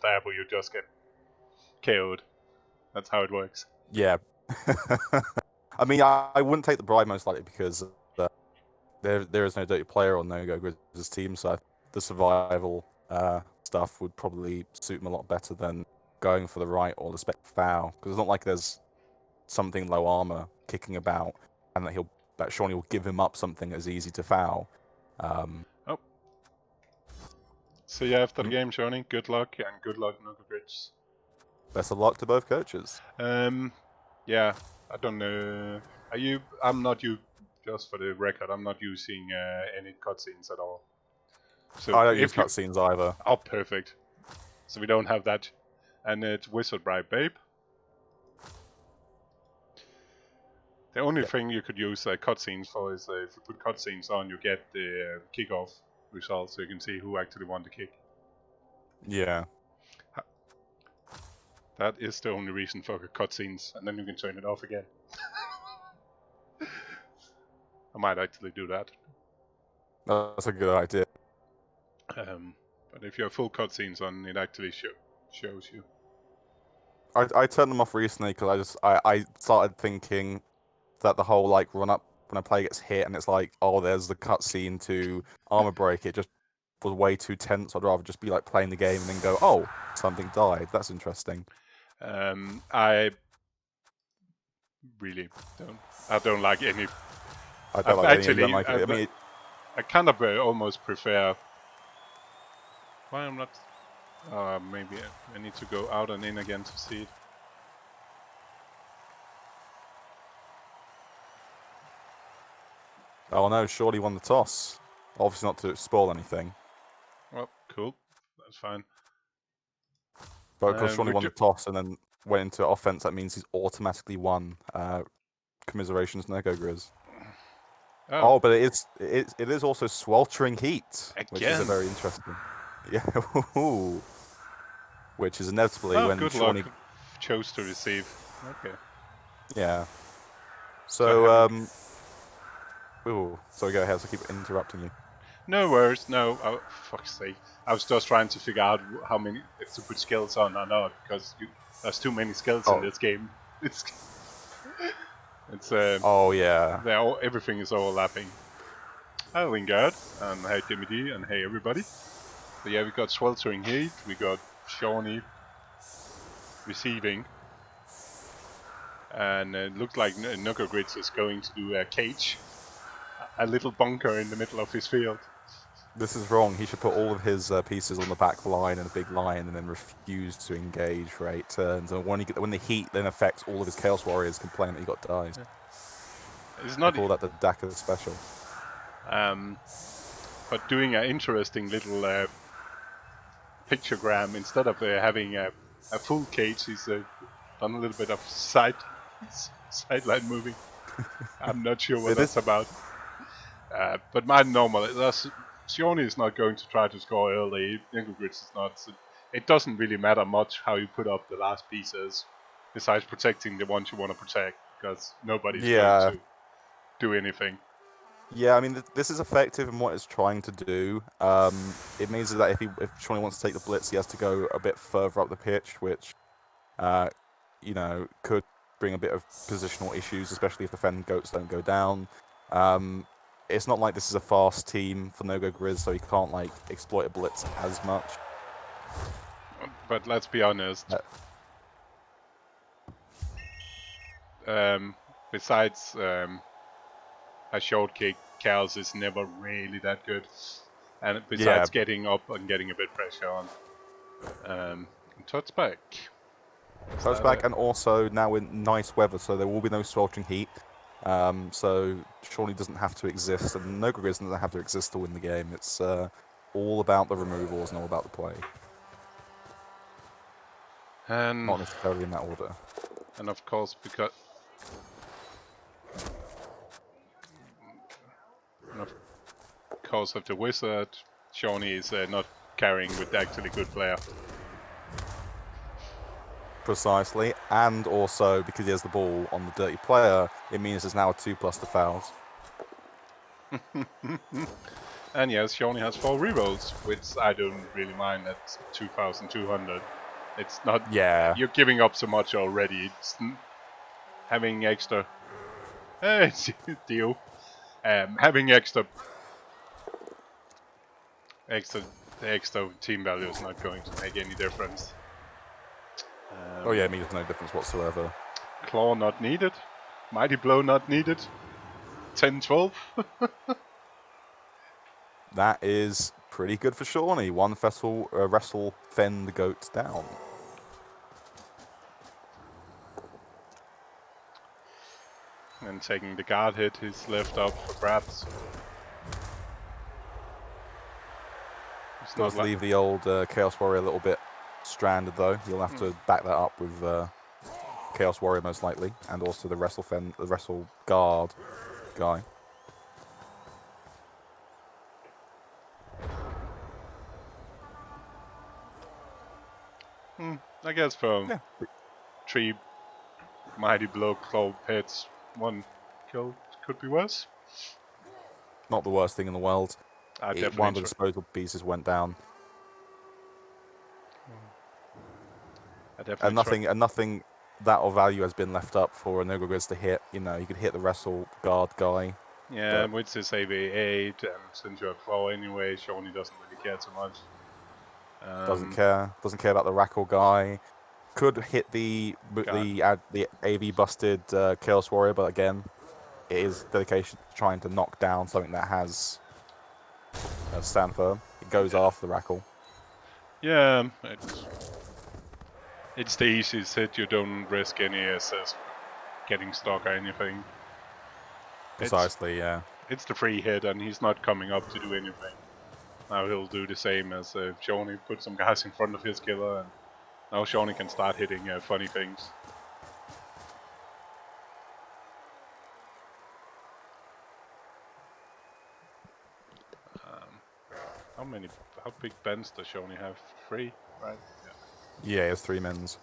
Tabu, you just get KO'd. That's how it works. Yeah. I mean, I wouldn't take the bribe most likely because there is no dirty player on No Go Grizz's team, so the survival stuff would probably suit him a lot better than going for the right or the spec foul. Because it's not like there's something low armor kicking about, and that Shawnee will give him up something as easy to foul. See you after the game, Shawnee. Good luck, and good luck, No Go Grizz. Best of luck to both coaches. Yeah, I don't know. I'm not you. Just for the record, I'm not using any cutscenes at all. So I don't use cutscenes either. Oh, perfect. So we don't have that. And it's Wizard Bribe, babe. The only thing you could use cutscenes for is if you put cutscenes on, you get the kickoff results, so you can see who actually won the kick. Yeah. That is the only reason for cutscenes, and then you can turn it off again. I might actually do that. That's a good idea. But if you have full cutscenes on, it actually shows you. I turned them off recently because I started thinking that the whole like run up when a player gets hit and it's like, oh, there's the cutscene to armor break. It just was way too tense. I'd rather just be like playing the game and then go, oh, something died. That's interesting. I really don't. I don't like any. I don't like any. Don't like it. I mean, I kind of almost prefer. Why I'm not? Maybe I need to go out and in again to see it. Oh no, Shorty won the toss. Obviously not to spoil anything. Well, cool. That's fine. But because Shorty won the toss and then went into offense, that means he's automatically won. Commiserations, No Go Grizz. Oh, but it is also sweltering heat, which is a very interesting. Yeah, which is inevitably when good Shawnee luck chose to receive. Okay. Yeah. So sorry, go ahead. I keep interrupting you. No worries. No, oh, fuck's sake. I was just trying to figure out how many if to put skills on or not, because there's too many skills in this game. It's oh yeah. Everything is overlapping. Hi Lingard, and hey Timothy, and hey everybody. So yeah, we got sweltering heat. We got Shawnee receiving, and it looks like No Go Grizz is going to do a cage, a little bunker in the middle of his field. This is wrong. He should put all of his pieces on the back line in a big line, and then refuse to engage for 8 turns. And when the heat then affects all of his Chaos Warriors, complain that he got died. It's not. I call that the Daka special. But doing an interesting little pictogram instead of having a full cage, he's done a little bit of sideline moving. I'm not sure what that's about. But my normal, Shawnee is not going to try to score early. No Go Grizz is not. So it doesn't really matter much how you put up the last pieces, besides protecting the ones you want to protect, because nobody's going to do anything. Yeah, I mean, this is effective in what it's trying to do. It means that if Shawnee wants to take the blitz, he has to go a bit further up the pitch, which, could bring a bit of positional issues, especially if the Fen Goats don't go down. It's not like this is a fast team for No Go Grizz, so he can't like exploit a blitz as much. But let's be honest. Besides a short kick, Chaos is never really that good. And besides getting up and getting a bit pressure on. Touchback. Touchback, and also now in nice weather, so there will be no sweltering heat. So Shawnee doesn't have to exist, and No Go Grizz doesn't have to exist to win the game. It's all about the removals and all about the play. And not necessarily in that order. And of course, because of the wizard, Shawnee is not carrying with the actually good player. Precisely, and also because he has the ball on the dirty player, it means there's now a 2+ to fouls. And yes, she only has 4 rerolls, which I don't really mind at 2,200. It's not. Yeah. You're giving up so much already. It's having extra. Deal. Having extra team value is not going to make any difference. Oh yeah, it makes no difference whatsoever. Claw not needed. Mighty Blow not needed. 10-12. That is pretty good for Shawnee. One wrestle fend goat down. And taking the guard hit, he's left up for grabs. Does leave the old Chaos Warrior a little bit stranded though. You'll have to back that up with Chaos Warrior most likely, and also the wrestle guard guy. I guess for 3 Mighty Blow claw hits, 1 kill could be worse. Not the worst thing in the world. One of the disposable pieces went down. And nothing that of value has been left up for a Nogogriz to hit. You know, you could hit the wrestle guard guy. Yeah, with his AV8, and since you're a claw anyway, Shawnee doesn't really care too much. Doesn't care about the Rackle guy. Could hit the AV busted Chaos Warrior, but again, it is dedication to trying to knock down something that has stand firm. It goes after the Rackle. Yeah, it's the easiest hit. You don't risk any SS getting stuck or anything. Precisely, yeah. It's the free hit, and he's not coming up to do anything. Now he'll do the same as Shawnee, put some guys in front of his killer, and now Shawnee can start hitting funny things. How big bends does Shawnee have? 3, right? Yeah, he has 3 mins.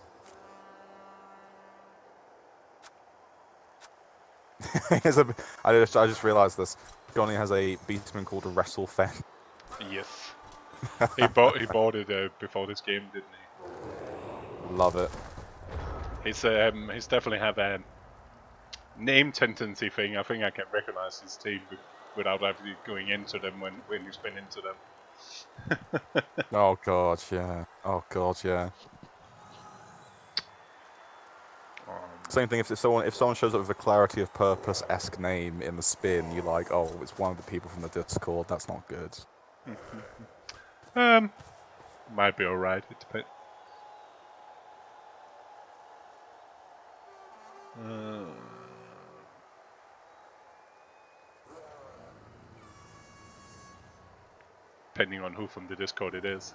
I just realised this. Shawnee has a beastman called a Wrestle Fen. Yes. he bought it before this game, didn't he? Love it. He's definitely have a name tendency thing. I think I can recognize his team without actually going into them when you spin into them. Oh god, yeah. Oh god, yeah. Same thing if someone shows up with a Clarity of Purpose-esque name in the spin, you're like, oh, it's one of the people from the Discord. That's not good. Might be alright. It depends. Depending on who from the Discord it is.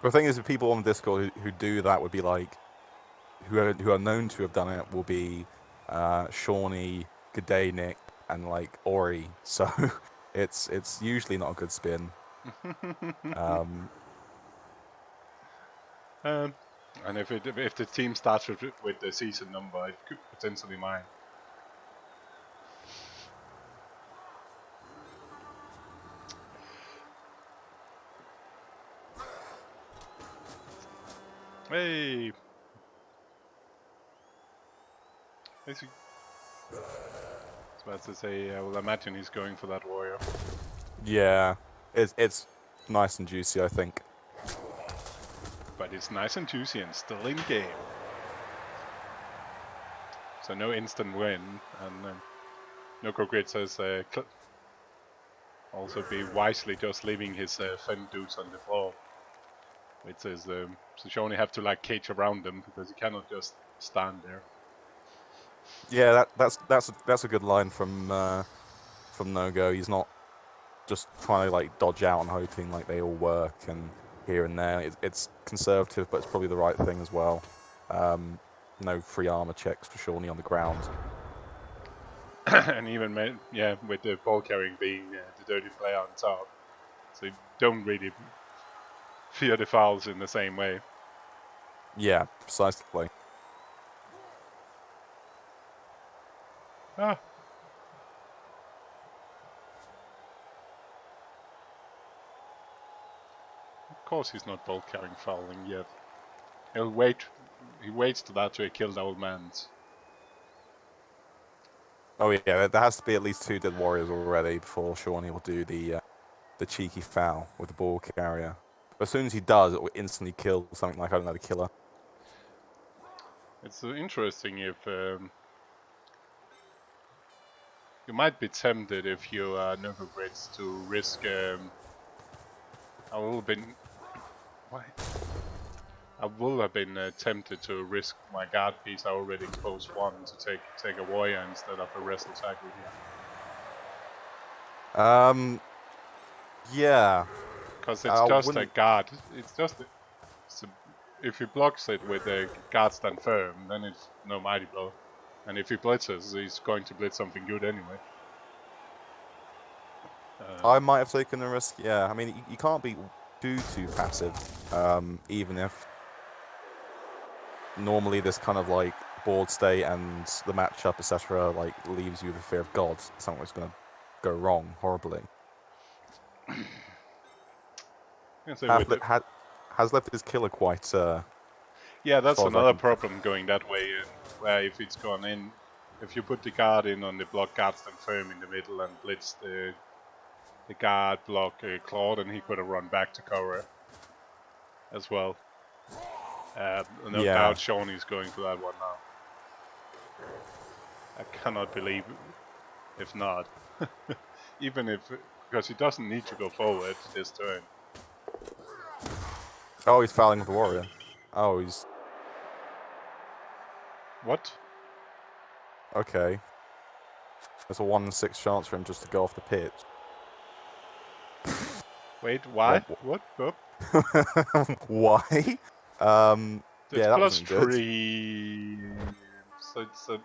The thing is, the people on the Discord who do that would be like, who are known to have done it will be Shawnee, Gdanik, and like Ori. So it's usually not a good spin. And if the team starts with the season number, it could potentially mine. Hey. I was about to say, well, imagine he's going for that warrior. Yeah, it's nice and juicy, I think. But it's nice and juicy and still in game. So no instant win, and Nogogrid says also be wisely just leaving his Fen dudes on the floor. Which is so Shawnee have to like cage around them because he cannot just stand there. Yeah, that's a good line from Nogo. He's not just trying to like dodge out and hoping like they all work and here and there. It's conservative, but it's probably the right thing as well. No free armor checks for Shawnee on the ground. And even with the ball carrying being the dirty player on top, so you don't really fear the fouls in the same way. Yeah, precisely. Of course he's not bulk carrying fouling yet. He'll wait. He waits till after he killed old man's. Oh yeah, there has to be at least 2 dead warriors already before Shawnee will do the cheeky foul with the ball carrier. But as soon as he does, it will instantly kill something like, I don't know, the killer. It's interesting if you might be tempted if you are Nurgle-Grids to risk. I will have been. Why? I will have been tempted to risk my guard piece. I already exposed one to take a warrior instead of a wrestle tackle here. Yeah. Because it's just a guard. It's just if he blocks it with a guard stand firm, then it's no mighty blow. And if he blitzes, he's going to blitz something good anyway. I might have taken the risk. Yeah, I mean, you can't be too passive, even if normally this kind of like board state and the matchup, etc., like leaves you with the fear of God. Something's going to go wrong horribly. Has left his killer quite. Yeah, that's another problem going that way. Where if it's gone in, if you put the guard in on the block guard stand firm in the middle and blitz the guard block Claude, and he could have run back to cover as well. No doubt Shawnee's going for that one now. I cannot believe if not. Even if, because he doesn't need to go forward this turn. Oh, he's fouling with the warrior. Oh, he's... What? Okay. There's a 1 in 6 chance for him just to go off the pitch. Wait, why? What? Why? Yeah, that wasn't good. +3, so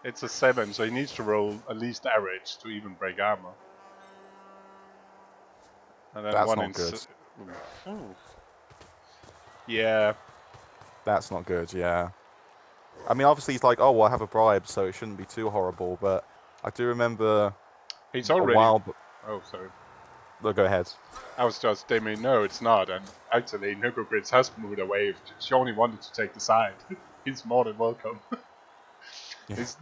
it's a 7, so he needs to roll at least average to even break armor. And then that's 1 not in good. Yeah. That's not good, yeah. I mean, obviously he's like, oh, well, I have a bribe, so it shouldn't be too horrible, but I do remember he's already... Oh, sorry. No, go ahead. I was just aiming, no, it's not, and actually Nurgle-Grids has moved away. If Shawnee wanted to take the side, he's more than welcome. he's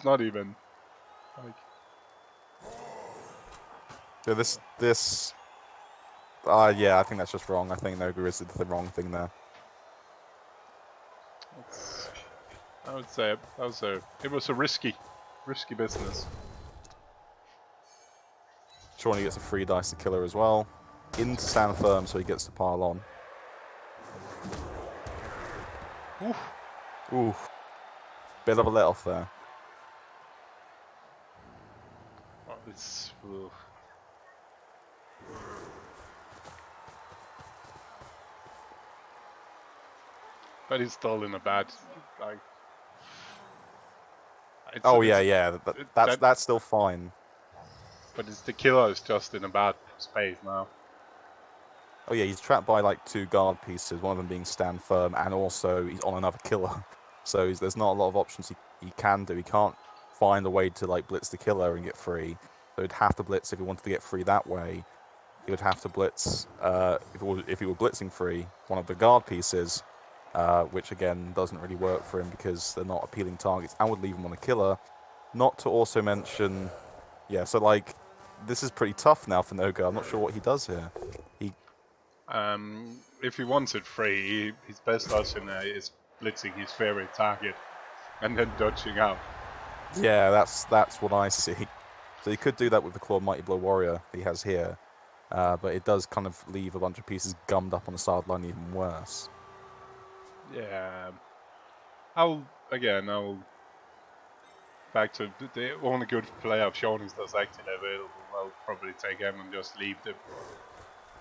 not even... like... Yeah, this... yeah, I think that's just wrong. I think Nurgle-Grids did the wrong thing there. I would say it was a risky business. Shawnee gets a free dice to killer as well. Into stand firm, so he gets to pile on. Oof. Oof. Bit of a let off there. Oh, it's... Oof. But he's still in a bad... like... yeah. That's still fine. But the killer is just in a bad space now. Oh yeah, he's trapped by like 2 guard pieces, one of them being stand firm, and also he's on another killer. So there's not a lot of options he can do. He can't find a way to like blitz the killer and get free. So he'd have to blitz if he wanted to get free that way. He would have to blitz if he were blitzing free one of the guard pieces, which again doesn't really work for him because they're not appealing targets and would leave him on a killer. Not to also mention, yeah. So like, this is pretty tough now for Noga. I'm not sure what he does here. If he wants it free, his best option is blitzing his favorite target and then dodging out. Yeah, that's what I see. So he could do that with the Claw Mighty Blow Warrior he has here, but it does kind of leave a bunch of pieces gummed up on the sideline even worse. Yeah, back to the only good player of Shawnee's that's actually available. I'll probably take him and just leave the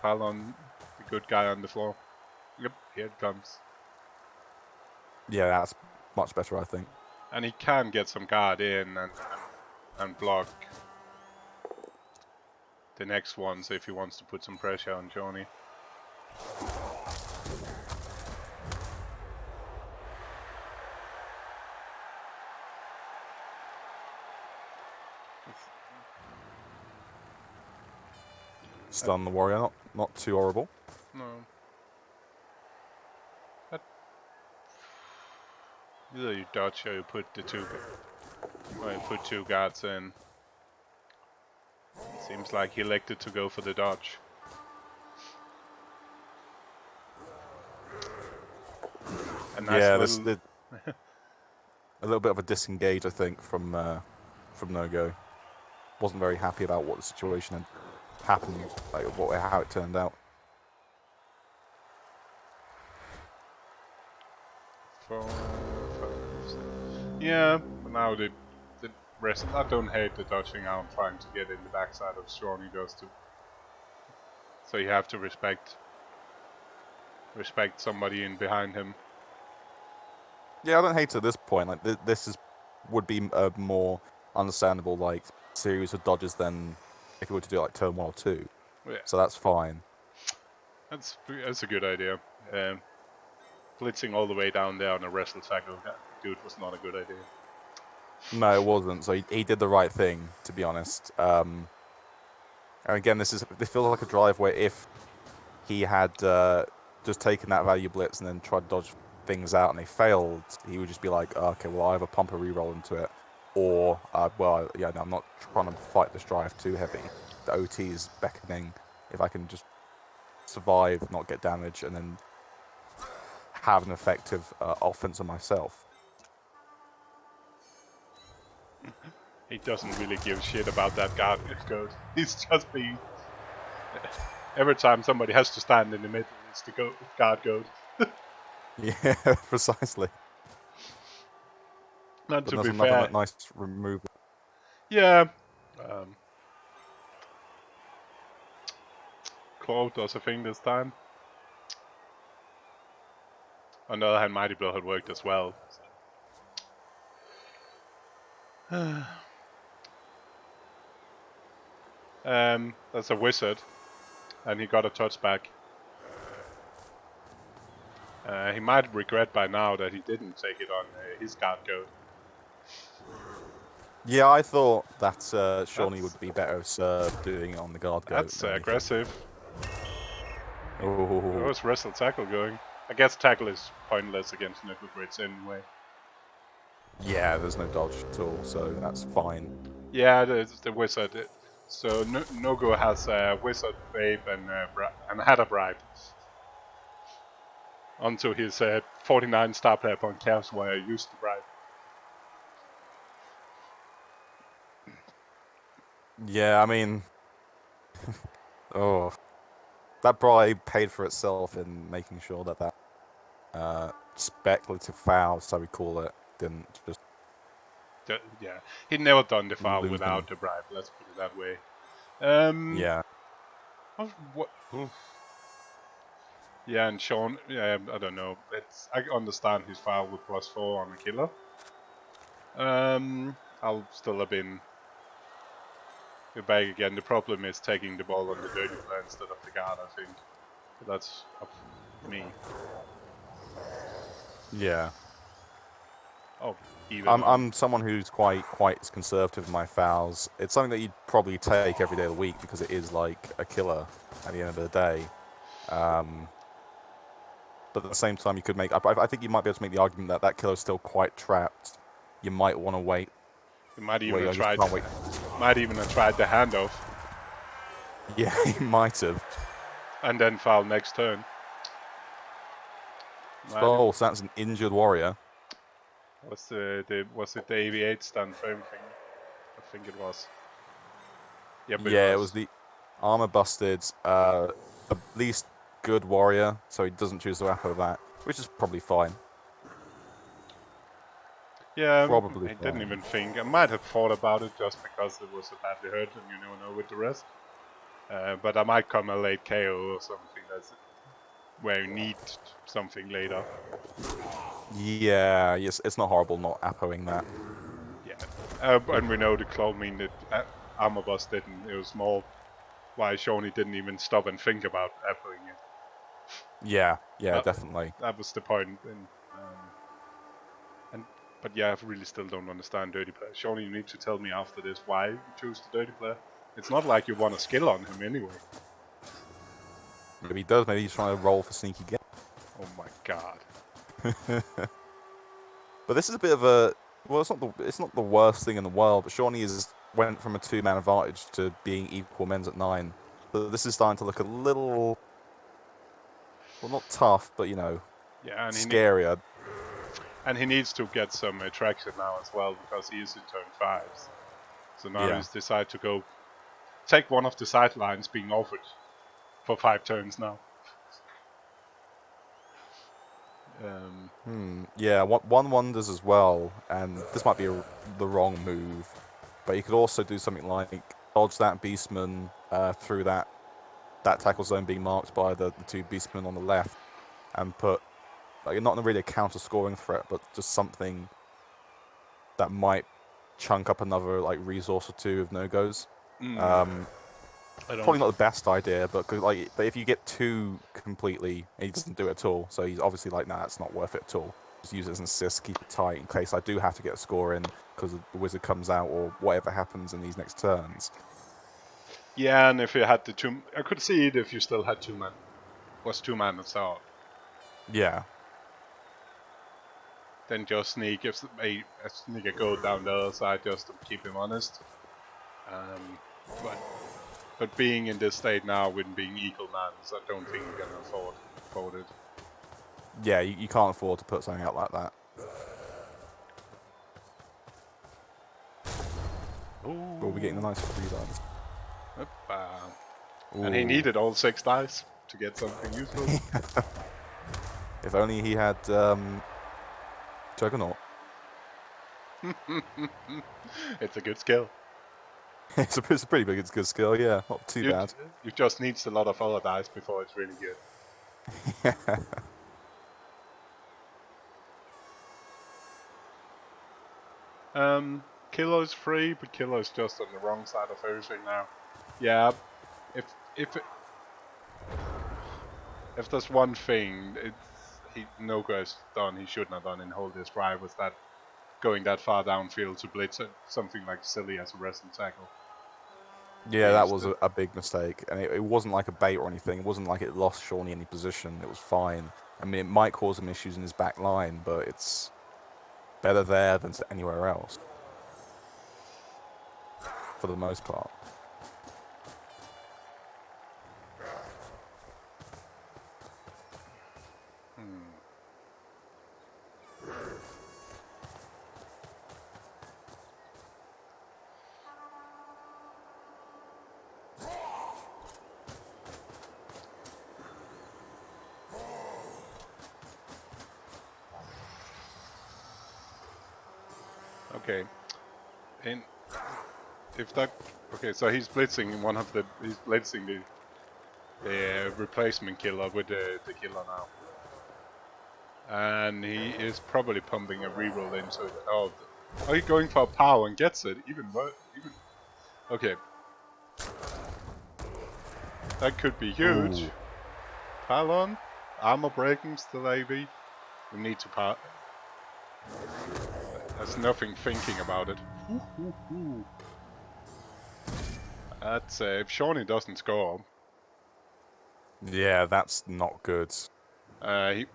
pile on the good guy on the floor. Yep, here it comes. Yeah, that's much better, I think. And he can get some guard in and block the next ones if he wants to put some pressure on Shawnee. Stun the warrior, not too horrible. No. But either you dodge or you put two guards in. Seems like he elected to go for the dodge. A nice little... a little bit of a disengage, I think, from No-Go. Wasn't very happy about what the situation had happened, like how it turned out. Yeah, but now the rest. I don't hate the dodging out trying to get in the backside of Shawnee does too. So you have to respect somebody in behind him. Yeah, I don't hate it at this point. Like would be a more understandable like series of dodges than if you were to do like turn 1 or 2. Yeah. So that's fine. That's a good idea. Blitzing all the way down there on a wrestle tackle, dude, was not a good idea. No, it wasn't. So he did the right thing, to be honest. And again, this feels like a drive where if he had just taken that value blitz and then tried to dodge things out and they failed, he would just be like, oh, okay, well, I either pump a reroll into it, or, well, yeah, no, I'm not trying to fight this drive too heavy. The OT is beckoning. If I can just survive, not get damage, and then have an effective offense on myself. He doesn't really give a shit about that guard code. He's just being... Every time somebody has to stand in the middle, it's the guard code. Yeah, precisely. Not but to there's be fair. Nice removal. Yeah. Claw does a thing this time. On the other hand, Mighty Blow had worked as well. So. That's a wizard, and he got a touchback. He might regret by now that he didn't take it on his guard code. Yeah, I thought that Shawnee would be better served doing it on the guard code. That's aggressive. Oh. There was wrestle tackle going. I guess tackle is pointless against Nickel Grits anyway. Yeah, there's no dodge at all, so that's fine. Yeah, the wizard. So No-Go has a wizard, babe, and had a bribe. Onto his 49 star player point caps where I used the bribe. Yeah, I mean... oh. That bribe paid for itself in making sure that speculative foul, so we call it, didn't just... Yeah, he'd never done the foul without the bribe, let's put it that way. Yeah. What? Yeah, and Sean, I don't know. I understand his foul with +4 on the killer. I'll still have been back again. The problem is taking the ball on the dirty player instead of the guard, I think. But that's up to me. Yeah. Oh, I'm someone who's quite conservative in my fouls. It's something that you'd probably take every day of the week because it is like a killer at the end of the day. But at the same time, you could make... I think you might be able to make the argument that that killer is still quite trapped. You might want to wait. You might even have tried. Might even have tried the handoff. Yeah, he might have. And then foul next turn. Oh, so that's an injured warrior. Was it the 88 stun for everything? I think it was. Yeah, it was the armor busted, at least good warrior, so he doesn't choose to echo that, which is probably fine. Yeah, probably I didn't even think. I might have thought about it just because it was so badly hurt, and you never know with the rest. But I might come a late KO or something that's where you need something later. Yeah, yes, it's not horrible not echoing that. Yeah, and we know the claw mean that armor bust didn't. It was more why Shawnee didn't even stop and think about echoing it. Yeah, definitely. That was the point. But yeah, I really still don't understand dirty player. Shawnee, you need to tell me after this why you choose the dirty player. It's not like you want a skill on him anyway. Maybe he does. Maybe he's trying to roll for sneaky game. Oh my god. But this is a bit of a it's not the worst thing in the world. But Shawnee went from a 2-man advantage to being equal men's at 9. So this is starting to look a little, well, not tough, but Yeah, and scarier. and he needs to get some traction now as well, because he is in turn 5. So now he's decided to go take one of the sidelines being offered for 5 turns now. Yeah, one wonders as well, and this might be the wrong move, but you could also do something like dodge that beastman through that tackle zone being marked by the 2 beastmen on the left, and put not really a counter scoring threat, but just something that might chunk up another resource or 2 of no-goes. Probably not the best idea, but if you get 2 completely, and he doesn't do it at all, so he's obviously like, nah, it's not worth it at all. Just use it as an assist, keep it tight in case I do have to get a score in because the wizard comes out or whatever happens in these next turns. Yeah, and if you had the 2, I could see it if you still had 2 men. Was 2 man assault. Yeah. Then just sneak a go down the other side just to keep him honest. But being in this state now with being equal mans, I don't think you're gonna afford it. Yeah, you can't afford to put something out like that. Ooh. We'll be getting a nice 3 dice. And he needed all 6 dice to get something useful. If only he had Juggernaut. It's a good skill. It's a pretty big, good skill, yeah. Not too bad. You just needs a lot of other dice before it's really good. Killo's free, but Killo's just on the wrong side of everything now. Yeah, if there's one thing Nogo has done he shouldn't have done in Hold This Drive, was that going that far downfield to blitz something like silly as a wrestling tackle. Yeah, that was a big mistake, and it wasn't like a bait or anything. It wasn't like it lost Shawnee any position. It was fine. I mean, it might cause him issues in his back line, but it's better there than anywhere else, for the most part. Okay. And if that so he's blitzing the replacement killer with the killer now. And he is probably pumping a reroll into it. Oh, are you going for a power and gets it? Even okay. That could be huge. Ooh. Pylon, armor breaking, still AB. We need to part. There's nothing thinking about it. That's if Shawnee doesn't score. Yeah, that's not good. That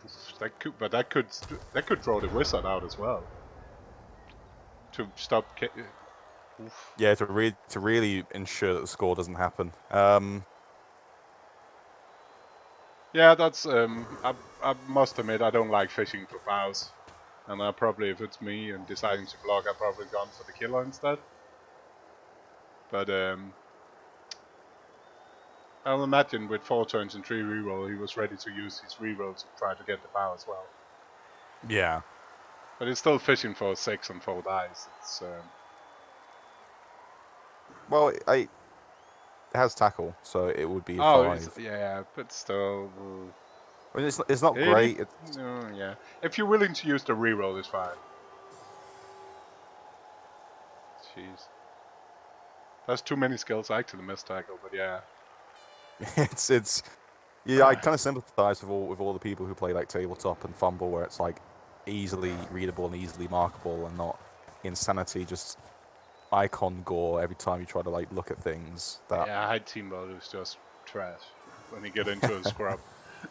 could throw the wizard out as well. To stop. Yeah, to really ensure that the score doesn't happen. Yeah, that's I must admit I don't like fishing for fouls, and I probably, if it's me and deciding to block, I've probably gone for the killer instead. But I'll imagine with 4 turns and 3 reroll, he was ready to use his reroll to try to get the power as well. Yeah. But it's still fishing for 6 and 4 dice. It's well, it has tackle, so it would be 5. Yeah, but still. I mean, it's not great. No, yeah. If you're willing to use the reroll, it's fine. Jeez. There's too many skills I actually miss tackle, but yeah. it's yeah, I kind of sympathize with all the people who play like tabletop and fumble, where it's like easily readable and easily markable, and not insanity just icon gore every time you try to like look at things. Yeah, high team mode is just trash. when you get into a scrub.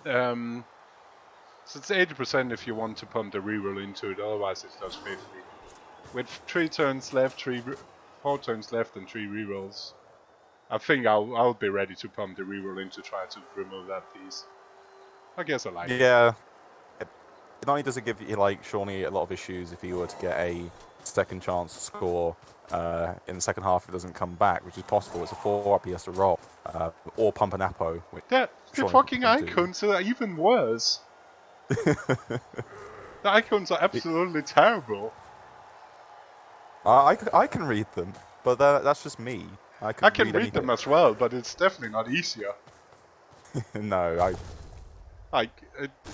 So it's 80% if you want to pump the reroll into it, otherwise it does 50. With 4 turns left and 3 rerolls, I think I'll be ready to pump the reroll in to try to remove that piece. I guess I like it. Yeah. Not only does it give you, like, Shawnee a lot of issues if he were to get a second chance to score in the second half if it doesn't come back, which is possible. It's a 4-up he has to roll, or pump an Apo. The Shawnee fucking can do. icons are even worse. The icons are absolutely terrible. I can read them, but that's just me. I can read anything. them as well, but it's definitely not easier. No,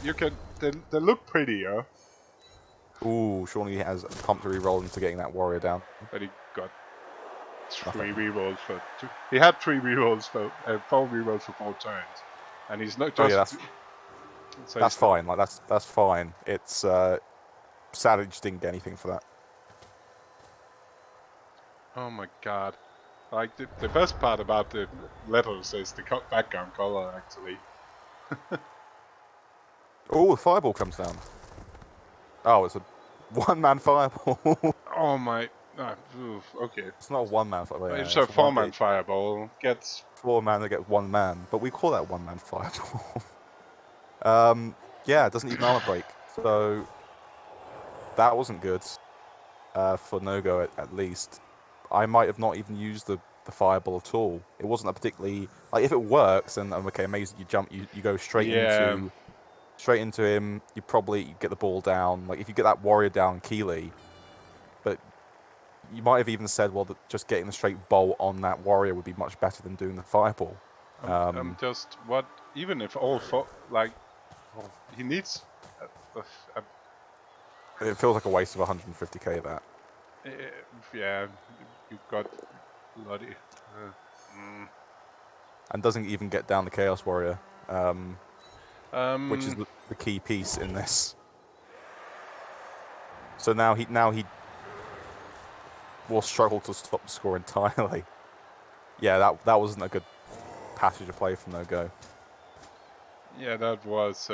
you can. They look prettier. Ooh, Shawnee has pumped a reroll into getting that warrior down. But he got 3 rerolls for 2. He had 3 rerolls for 4 rerolls for 4 turns, and he's not just. Oh yeah, that's fine. Like that's fine. It's sad he just didn't get anything for that. Oh my god! Like the best part about the letters is the background color actually. Oh, the fireball comes down. Oh, it's a one-man fireball. Oh my. Okay. It's not a one-man fireball. It's a 4-man fireball. Gets 4-man that gets 1 man, but we call that one-man fireball. Yeah, it doesn't even armor break, so that wasn't good for No-Go at least. I might have not even used the fireball at all. It wasn't a particularly, like, if it works, then okay, amazing. You jump, you go straight into him. You probably get the ball down. Like, if you get that warrior down, Keeley, but you might have even said, well, that just getting the straight bolt on that warrior would be much better than doing the fireball. I'm just what? Even if all 4, like, he needs. It feels like a waste of 150k. That. Yeah, you've got bloody. And doesn't even get down the Chaos Warrior, which is the key piece in this. So now he will struggle to stop the score entirely. Yeah, that wasn't a good passage of play from No-Go. Yeah, that was.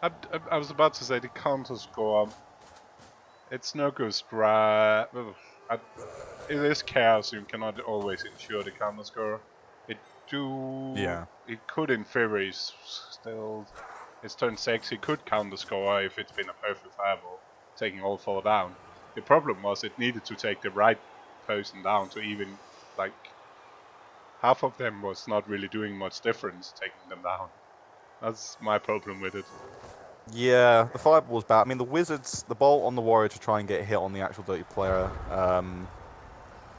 I was about to say the counter score. It's No-Go's dry. It is chaos. You cannot always ensure the counter score. Yeah. It could, in theory, still. It's turn 6. He could counter score if it's been a perfect fireball, taking all 4 down. The problem was it needed to take the right person down to even, like, half of them was not really doing much difference taking them down. That's my problem with it. Yeah, the fireball was bad. I mean, the Wizards, the bolt on the Warrior to try and get a hit on the actual dirty player,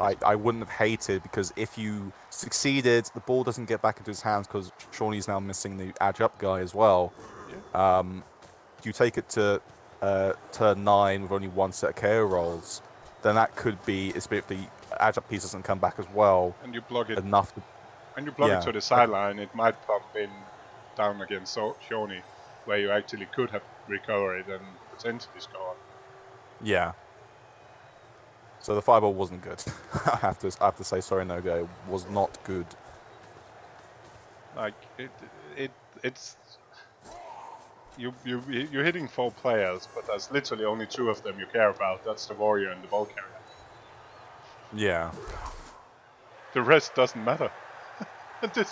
I wouldn't have hated, because if you succeeded, the ball doesn't get back into his hands because Shawnee's now missing the edge up guy as well. Yeah. You take it to turn 9 with only 1 set of KO rolls, then that could be, if the edge up piece doesn't come back as well, and you block it enough. And you block it to the sideline, it might pump in down against Shawnee, where you actually could have recovered and potentially scored. Yeah. So the fireball wasn't good. I have to say, sorry, No-Go, it was not good. Like it's you're hitting 4 players, but there's literally only 2 of them you care about. That's the warrior and the ball carrier. Yeah. The rest doesn't matter. The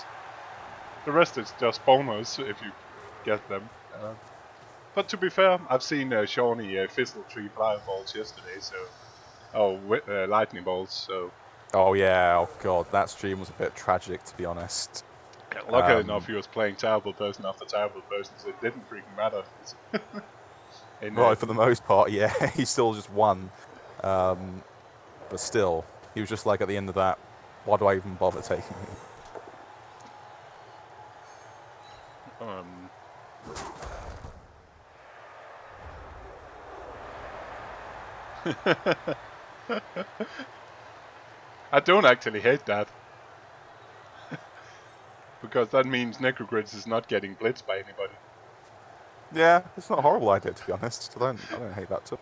rest is just bonus if you get them. But to be fair, I've seen Shawnee fizzle 3 fireballs yesterday, so. Lightning bolts, so. Oh yeah, oh god, that stream was a bit tragic, to be honest. Luckily enough, he was playing terrible person after terrible person, so it didn't freaking matter. Right, for the most part, yeah, he still just won. But still, he was just like, at the end of that, why do I even bother taking him? I don't actually hate that. Because that means Necrogrids is not getting blitzed by anybody. Yeah, it's not a horrible idea, to be honest. I don't hate that too.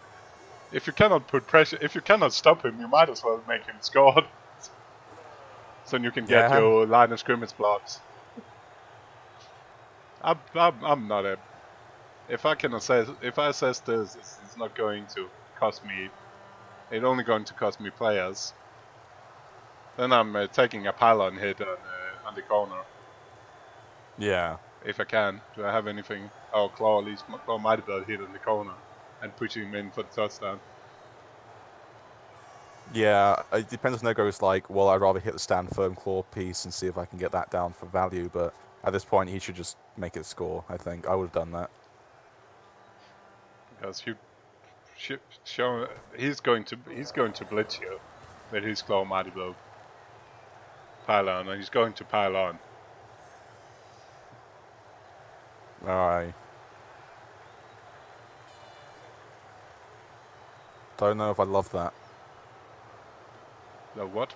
If you cannot put pressure, if you cannot stop him, you might as well make him score. so you can get your line of scrimmage blocks. I'm not a. If I assess this, it's not going to cost me. It's only going to cost me players. Then I'm taking a pylon hit on the corner. Yeah. If I can. Do I have anything? Oh, Claw, at least Claw might be able to hit on the corner and push him in for the touchdown. Yeah, it depends if Nogo's like, well, I'd rather hit the stand firm claw piece and see if I can get that down for value, but at this point he should just make it score, I think. I would have done that. Because he's going to blitz you with his Claw Mighty Blow pylon, and he's going to pile on. Alright. Don't know if I love that. The what?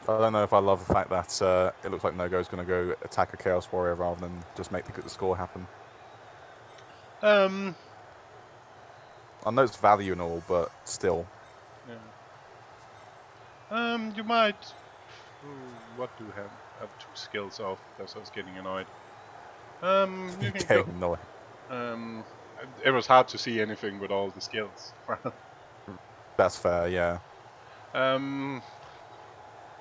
I don't know if I love the fact that it looks like Nogo's going to go attack a Chaos Warrior rather than just make the score happen. I know it's value and all, but still. Yeah. You might. What do you have? I have 2 skills off because I was getting annoyed. You can go. Annoyed. It was hard to see anything with all the skills. That's fair, yeah.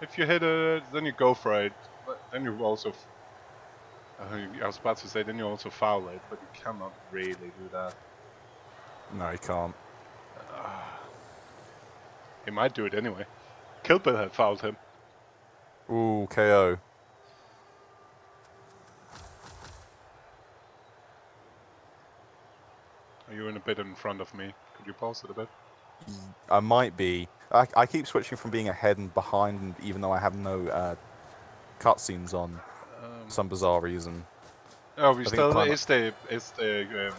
If you hit it, then you go for it. But then you also. I was about to say, then you also foul it, but you cannot really do that. No, you can't. He might do it anyway. Kilpin had fouled him. Ooh, KO. Are you in a bit in front of me? Could you pause it a bit? I might be. I keep switching from being ahead and behind, even though I have no cutscenes on some bizarre reason. Oh, it's the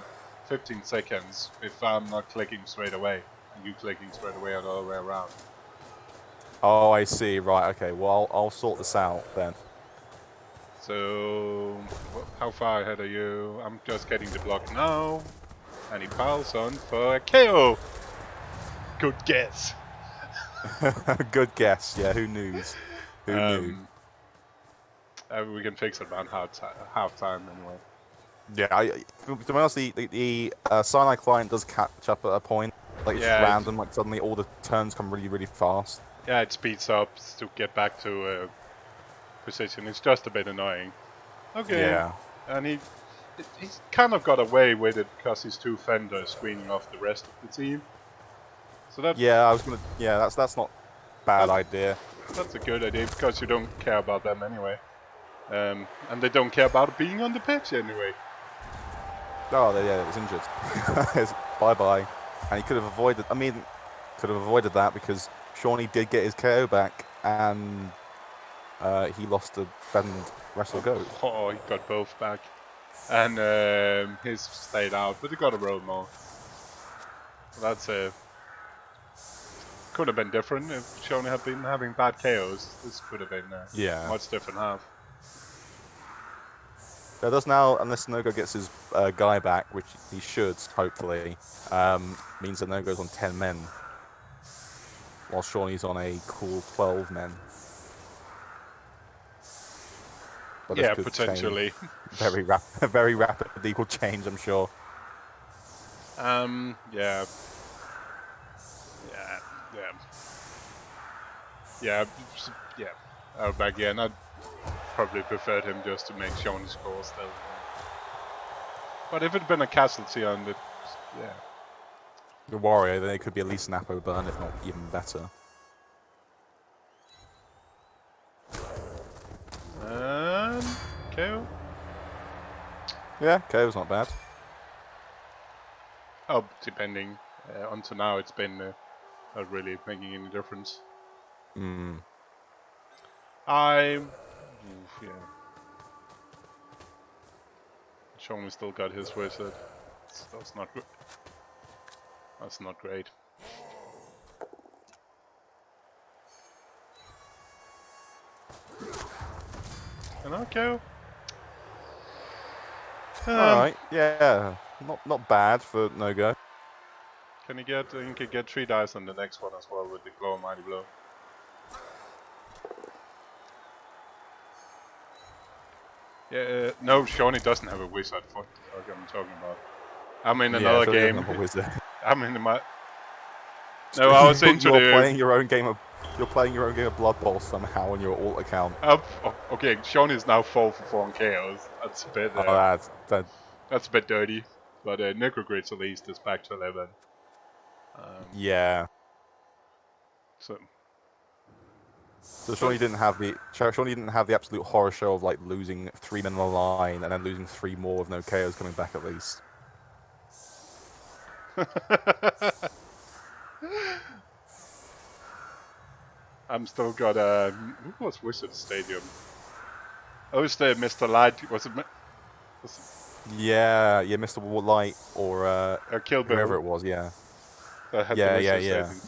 15 seconds if I'm not clicking straight away and you clicking straight away and all the way around. Oh, I see. Right. Okay. Well, I'll sort this out then. So, how far ahead are you? I'm just getting the block now, and he piles on for a KO. Good guess. Good guess. Yeah. Who knew? Who knew? We can fix it around half time anyway. Yeah. To be honest, the Sinai client does catch up at a point. Like it's random. Like suddenly all the turns come really, really fast. Yeah, it speeds up to get back to position. It's just a bit annoying. Okay. Yeah. And he's kind of got away with it because his 2 fenders screening off the rest of the team. So that. Yeah, I was gonna. Yeah, that's not a bad idea. That's a good idea because you don't care about them anyway, and they don't care about being on the pitch anyway. Oh, yeah, it was injured. Bye bye. And he could have avoided. I mean, could have avoided that because Shawnee did get his KO back, and he lost the threatened wrestle goat. Oh, he got both back, and his stayed out, but he got a roll more. That's could have been different if Shawnee had been having bad KOs. This could have been a much different half. There does now, unless Nogo gets his guy back, which he should, hopefully, means that Nogo's on 10 men, while Shawnee's on a cool 12 men. But yeah, potentially. Very rapid equal change, I'm sure. Yeah. Again, I'd probably preferred him just to make Shawnee score still. But if it had been a casualty on it, yeah. The Warrior, then it could be at least an Apo burn, if not even better. KO? Yeah, KO's not bad. Oh, depending. Until now, it's been not really making any difference. Yeah. Shawnee still got his wizard. That's not good. That's not great. Pinocchio? Alright, yeah. Not bad for Nogo. Can you get 3 dice on the next one as well with the Glow Mighty Blow? Yeah, no, Shawnee doesn't have a wizard. What the fuck am I talking about? I'm in Yeah, another so he doesn't game. have a wizard. I'm in my. No, I was into You're the. playing your own game of. You're playing your own game of Blood Bowl somehow on your alt account. Okay, Shawnee is now 4 for 4 on chaos. That's a bit. Oh, That's a bit dirty. But Necrogrids at least is back to 11. Yeah. So So Shawnee didn't have the absolute horror show of like losing 3 men on the line and then losing 3 more with no KOs coming back at least. I'm still got who was Wizard Stadium? Oh, it's the Mr. Light. Was it? Yeah, Mr. Light or Kill Bill. whoever it was, yeah. That had the Wizard Stadium.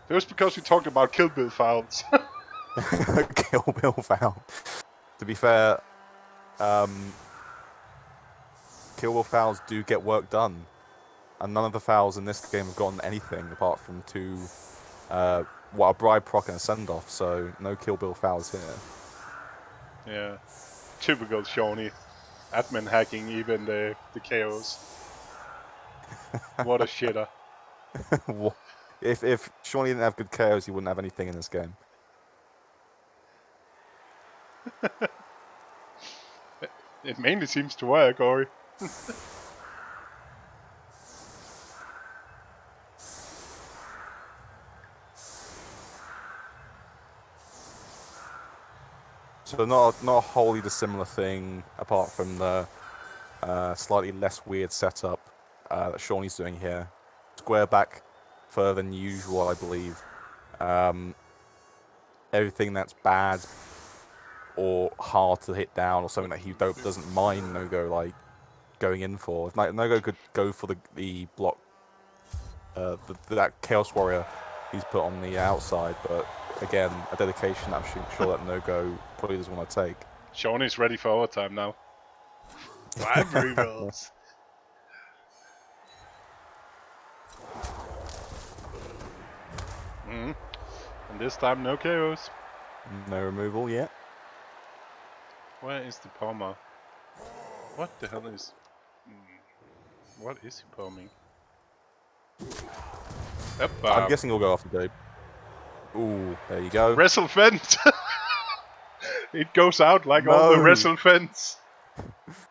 It was because we talked about Kill Bill fouls. Kill Bill foul. To be fair, Kill Bill fouls do get work done. And none of the fouls in this game have gotten anything apart from 2, a bribe proc and a send-off, so no Kill Bill fouls here. Yeah. Typical Shawnee. Admin hacking even the KOs. What a shitter. If Shawnee didn't have good KOs, he wouldn't have anything in this game. It mainly seems to work, Ori. So not a wholly dissimilar thing, apart from the slightly less weird setup that Shawnee's doing here. Square back further than usual, I believe. Everything that's bad or hard to hit down, or something that he doesn't mind No-Go like going in for. If No-Go could go for the block, that Chaos Warrior he's put on the outside, but again, a dedication that I'm sure that No-Go probably doesn't want to take. Shawnee's ready for overtime now. 5 rerolls. And this time no KOs. No removal yet. Where is the Palmer? What the hell is... What is he palming? Yep, I'm guessing he'll go after Gabe. Ooh, there you go. Wrestle Fence! It goes out like all the Wrestle Fence.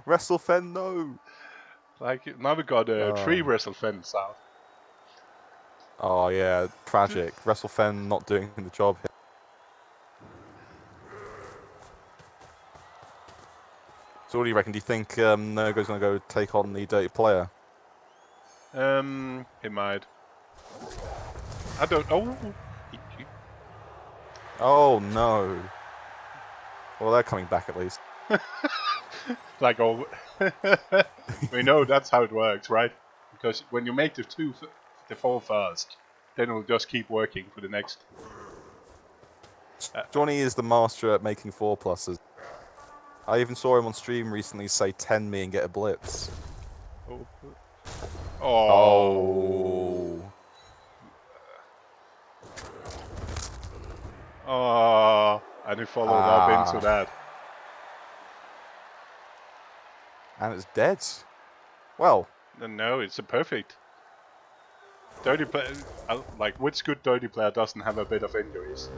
Wrestle Fen, no! Like, now we got 3 Wrestle Fence out. Oh yeah, tragic. Wrestle Fen not doing the job here. So what do you reckon? Do you think No-Go's going to go take on the dirty player? He might. I don't... Oh! Oh no. Well, they're coming back at least. Like all... We know that's how it works, right? Because when you make the 4 first, then it'll just keep working for the next... Johnny is the master at making 4+s. I even saw him on stream recently say 10 me and get a blitz. Oh. Oh. And he followed up into that. And it's dead. Well. No, it's a perfect. Dirty player, like which good dirty player doesn't have a bit of injuries?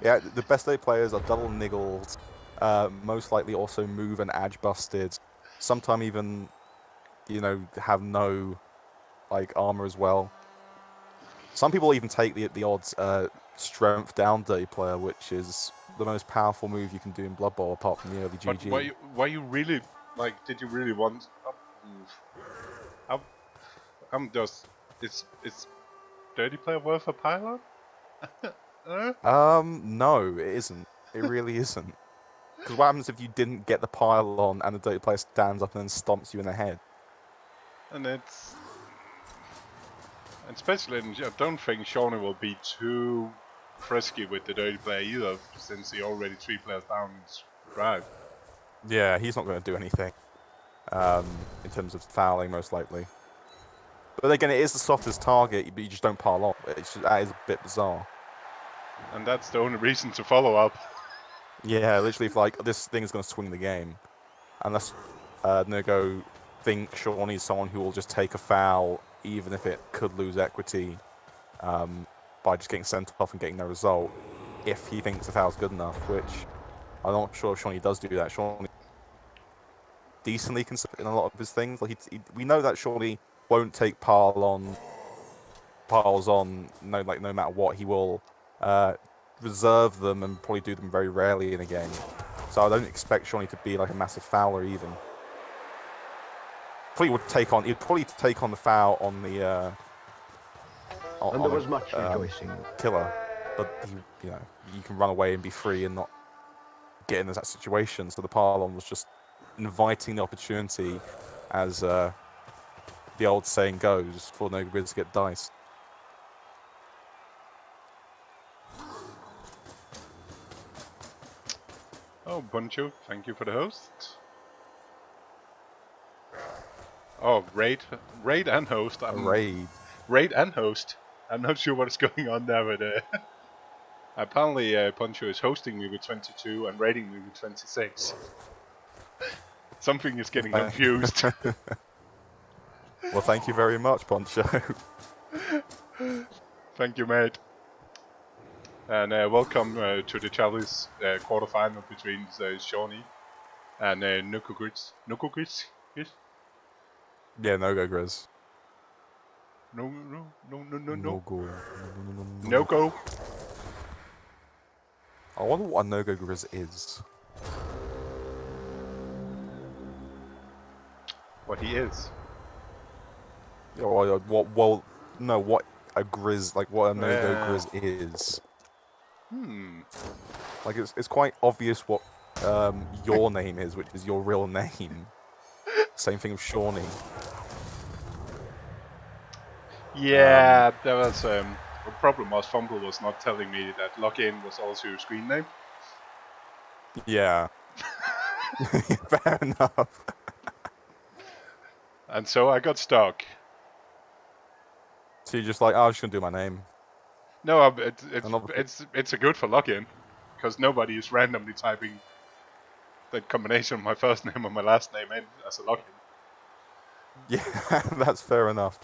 Yeah, the best day players are double niggled, most likely also move and edge busted. Sometimes even, have no armor as well. Some people even take the odds strength down dirty player, which is the most powerful move you can do in Blood Bowl apart from the early GG. But why you really did you really want? I'm just it's dirty player worth a pylon? No, it isn't. It really isn't. Because what happens if you didn't get the pylon and the dirty player stands up and then stomps you in the head? And especially, I don't think Shawnee will be too frisky with the dirty player either, since he already 3 players down in his drive. Yeah, he's not going to do anything in terms of fouling, most likely. But again, it is the softest target, but you just don't pile on. That is a bit bizarre. And that's the only reason to follow up. Yeah, literally, if like this thing is going to swing the game, unless Nogo think Shawnee's someone who will just take a foul, even if it could lose equity, by just getting sent off and getting no result, if he thinks the foul's good enough, which I'm not sure if Shawnee does do that. Shawnee decently consistent in a lot of his things. Like we know that Shawnee won't take piles on no matter what. He will reserve them and probably do them very rarely in a game. So I don't expect Shawnee to be like a massive fouler even. He'd probably take on the foul on the And there was much rejoicing. killer, but you can run away and be free and not get in that situation. So the pylon was just inviting the opportunity, as the old saying goes, for no grids to get diced. Oh, Buncho, thank you for the host. Oh, raid and host. Raid and host. I'm not sure what is going on there, but apparently Poncho is hosting me with 22 and raiding me with 26. Something is getting confused. Well, thank you very much, Poncho. Thank you, mate. And welcome to the Challis quarterfinal between Shawnee and Nukogritz. Nukogritz? Yes? Yeah, no-go, Grizz. No. No-go. No go. I wonder what a no-go Grizz is. What he is. Yeah, what a Grizz, like what a no-go Grizz is. Like it's quite obvious what your name is, which is your real name. Same thing with Shawnee. Yeah, there was the problem was Fumble was not telling me that login was also your screen name. Yeah. Fair enough. And so I got stuck. So you're just like, oh, I'm just gonna do my name. No, it's a good for login, because nobody is randomly typing that combination of my first name and my last name in as a login. Yeah, that's fair enough.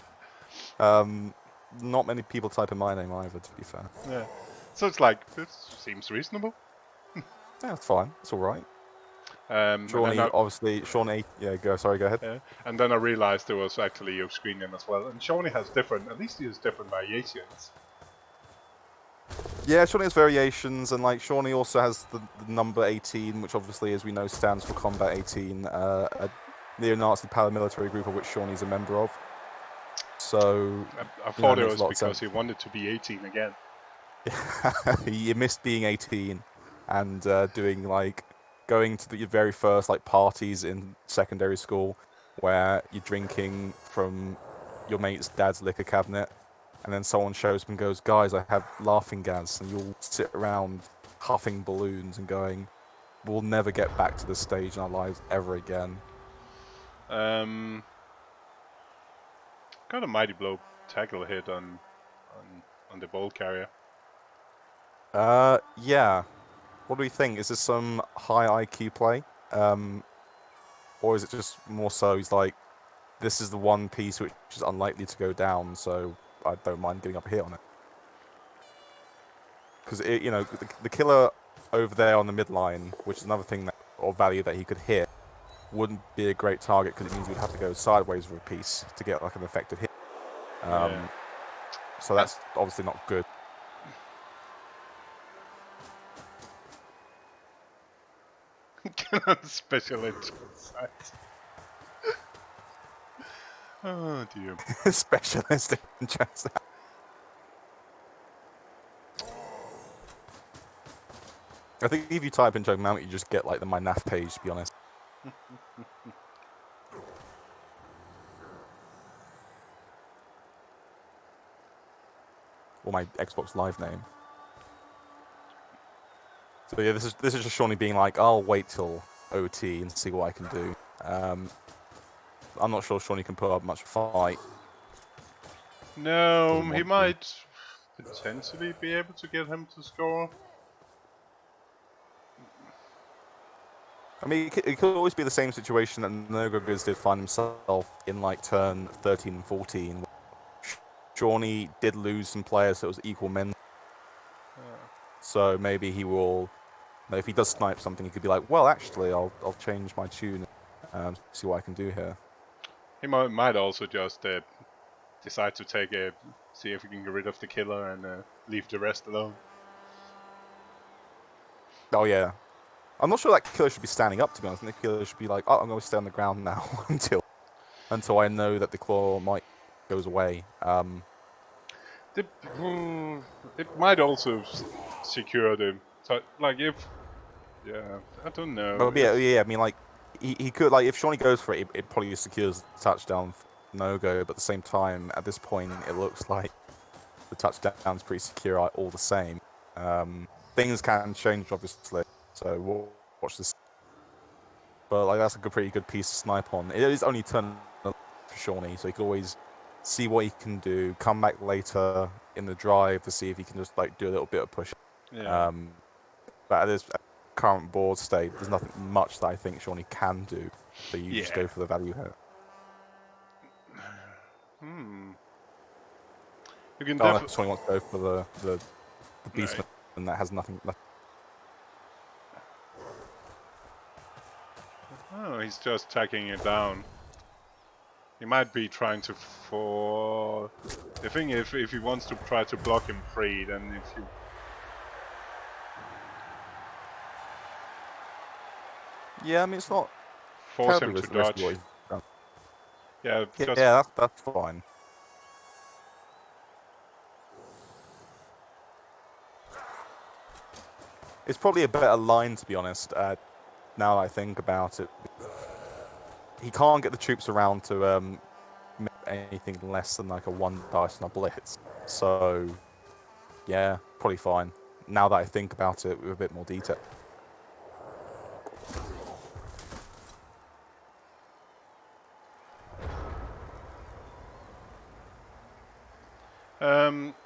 Not many people type in my name either, to be fair. Yeah, so it's like, this seems reasonable. Yeah, it's fine. It's all right. Shawnee, obviously, Shawnee. Yeah, go ahead. And then I realized there was actually your screen name as well. And Shawnee has at least he has different variations. Yeah, Shawnee has variations, and like Shawnee also has the number 18, which obviously, as we know, stands for Combat 18, a neo-Nazi paramilitary group of which Shawnee's a member of. So I thought it was because he wanted to be 18 again. He missed being 18 and going to the very first parties in secondary school where you're drinking from your mate's dad's liquor cabinet, and then someone shows up and goes, "Guys, I have laughing gas," and you'll sit around huffing balloons and going, "We'll never get back to this stage in our lives ever again." Got a mighty blow tackle hit on the ball carrier. Yeah. What do we think? Is this some high IQ play? Or is it just more so he's like, this is the one piece which is unlikely to go down, so I don't mind getting up a hit on it. Because the killer over there on the midline, which is another thing or value that he could hit, wouldn't be a great target because it means we'd have to go sideways with a piece to get an effective hit. So that's obviously not good. Special interest. Oh dear. Specialist interest. I think if you type in Joe Mount, you just get the My NAF page, to be honest. Or my Xbox Live name. So yeah, this is just Shawnee being like, I'll wait till OT and see what I can do. I'm not sure Shawnee can put up much fight. No, he might potentially be able to get him to score. I mean, it could always be the same situation that Nogogriz did find himself in, like, turn 13 and 14. Shawnee did lose some players, so it was equal men. So maybe he will, if he does snipe something, he could be like, well, actually, I'll change my tune and see what I can do here. He might also just decide to see if we can get rid of the killer and leave the rest alone. Oh, yeah. I'm not sure that killer should be standing up, to be honest. I think the killer should be like, oh, I'm going to stay on the ground now until I know that the claw might goes away. It might also secure the... Like, if... Yeah, I don't know. But yeah, I mean, like, he could, like, if Shawnee goes for it, it probably secures the touchdown no-go, but at the same time, at this point, it looks like the touchdown's pretty secure all the same. Things can change, obviously, so we'll watch this. But, like, that's a pretty good piece to snipe on. It is only turn for Shawnee, so he can always see what he can do, come back later in the drive to see if he can just, like, do a little bit of push. Yeah. But at this current board state, there's nothing much that I think Shawnee can do, so you just go for the value here. You can Shawnee wants to go for the beastman, and that has nothing. Oh, he's just tagging it down. He might be trying to the thing if he wants to try to block him free, then if you... Yeah, I mean, it's not... Force him to dodge. Yeah, that's fine. It's probably a better line, to be honest, now that I think about it. He can't get the troops around to make anything less than like a 1 dice on a blitz. So, yeah, probably fine. Now that I think about it with a bit more detail.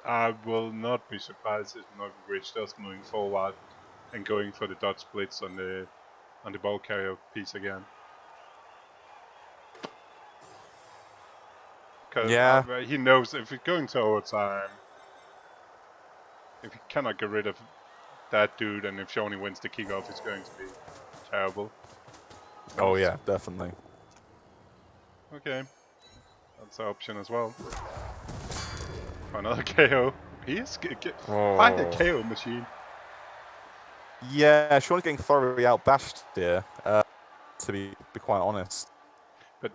I will not be surprised if Nogogriz does moving forward and going for the dodge splits on the ball carrier piece again. Because he knows if he's going to overtime, if he cannot get rid of that dude, and if Shawnee wins the kickoff, it's going to be terrible. Oh yeah, definitely. Okay, that's an option as well. Another KO. He is quite a KO machine. Yeah, Sean's getting thoroughly outbashed here, to be quite honest. But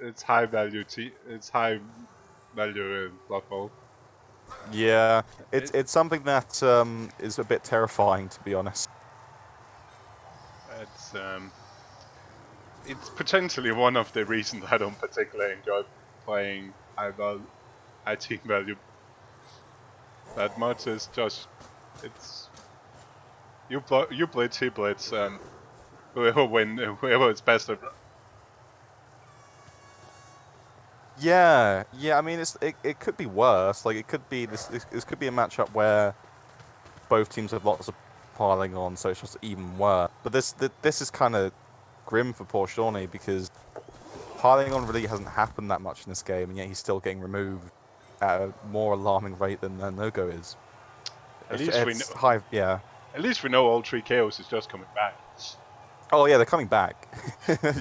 it's high value. It's high value in Blood Bowl. Yeah, it's something that is a bit terrifying, to be honest. It's potentially one of the reasons I don't particularly enjoy playing high team value that much. Is just you blitz, he blitz, and whoever is best at. Yeah. I mean, it could be worse. Like, it could be this could be a matchup where both teams have lots of piling on, so it's just even worse. But this is kind of grim for poor Shawnee, because piling on really hasn't happened that much in this game, and yet he's still getting removed at a more alarming rate than No-Go is. At least we know all 3 KOs is just coming back. Oh yeah, they're coming back.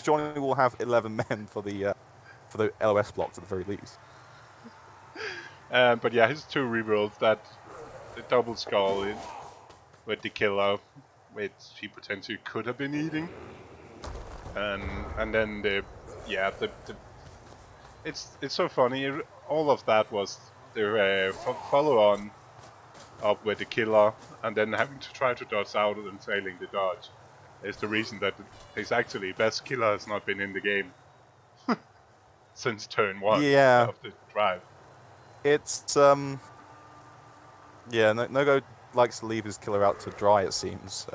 Shawnee will have 11 men for the LOS blocks at the very least. But yeah, his 2 rerolls, the double skull with the killer, which he potentially could have been eating, and then it's so funny. All of that was the follow on up with the killer, and then having to try to dodge out and failing the dodge is the reason that his actually best killer has not been in the game since turn 1 of the drive. It's No-Go likes to leave his killer out to dry, it seems.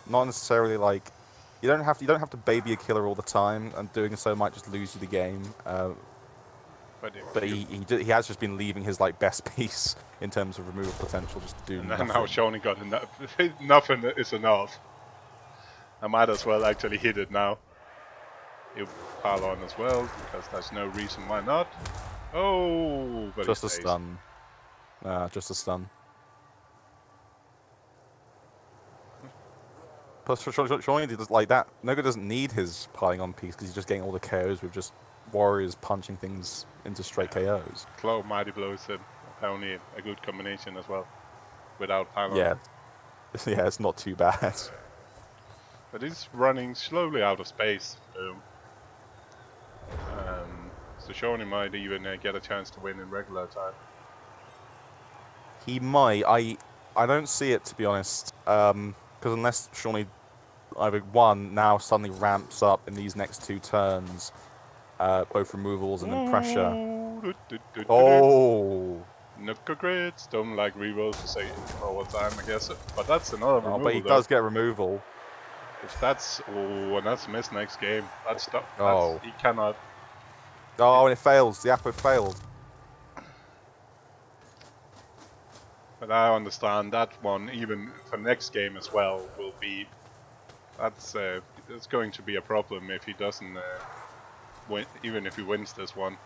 Not necessarily like you don't have to baby a killer all the time, and doing so might just lose you the game. But he has just been leaving his best piece in terms of removal potential just to do nothing. And now Shawnee got enough. Nothing is enough. I might as well actually hit it now. You pile on as well, because there's no reason why not. Oh, but just he a stays. stun. Just a stun. Plus, Shawnee does like that. Nogo doesn't need his piling on piece because he's just getting all the KOs with just warriors punching things into straight KOs. Claw Mighty Blow is apparently a good combination as well, without pile Yeah, on. yeah, it's not too bad. But he's running slowly out of space. So Shawnee might even get a chance to win in regular time. He might. I don't see it, to be honest. Because unless Shawnee either one now suddenly ramps up in these next 2 turns, both removals and then pressure. Oh. Nuka Grits don't like rerolls to say all the time, I guess. But that's another removal. But he does get removal. If that's and that's missed next game. That's tough. Oh. He cannot. Oh, and it fails. The Apple failed. But I understand that one, even for next game as well, will be. That's it's going to be a problem if he doesn't win, even if he wins this one.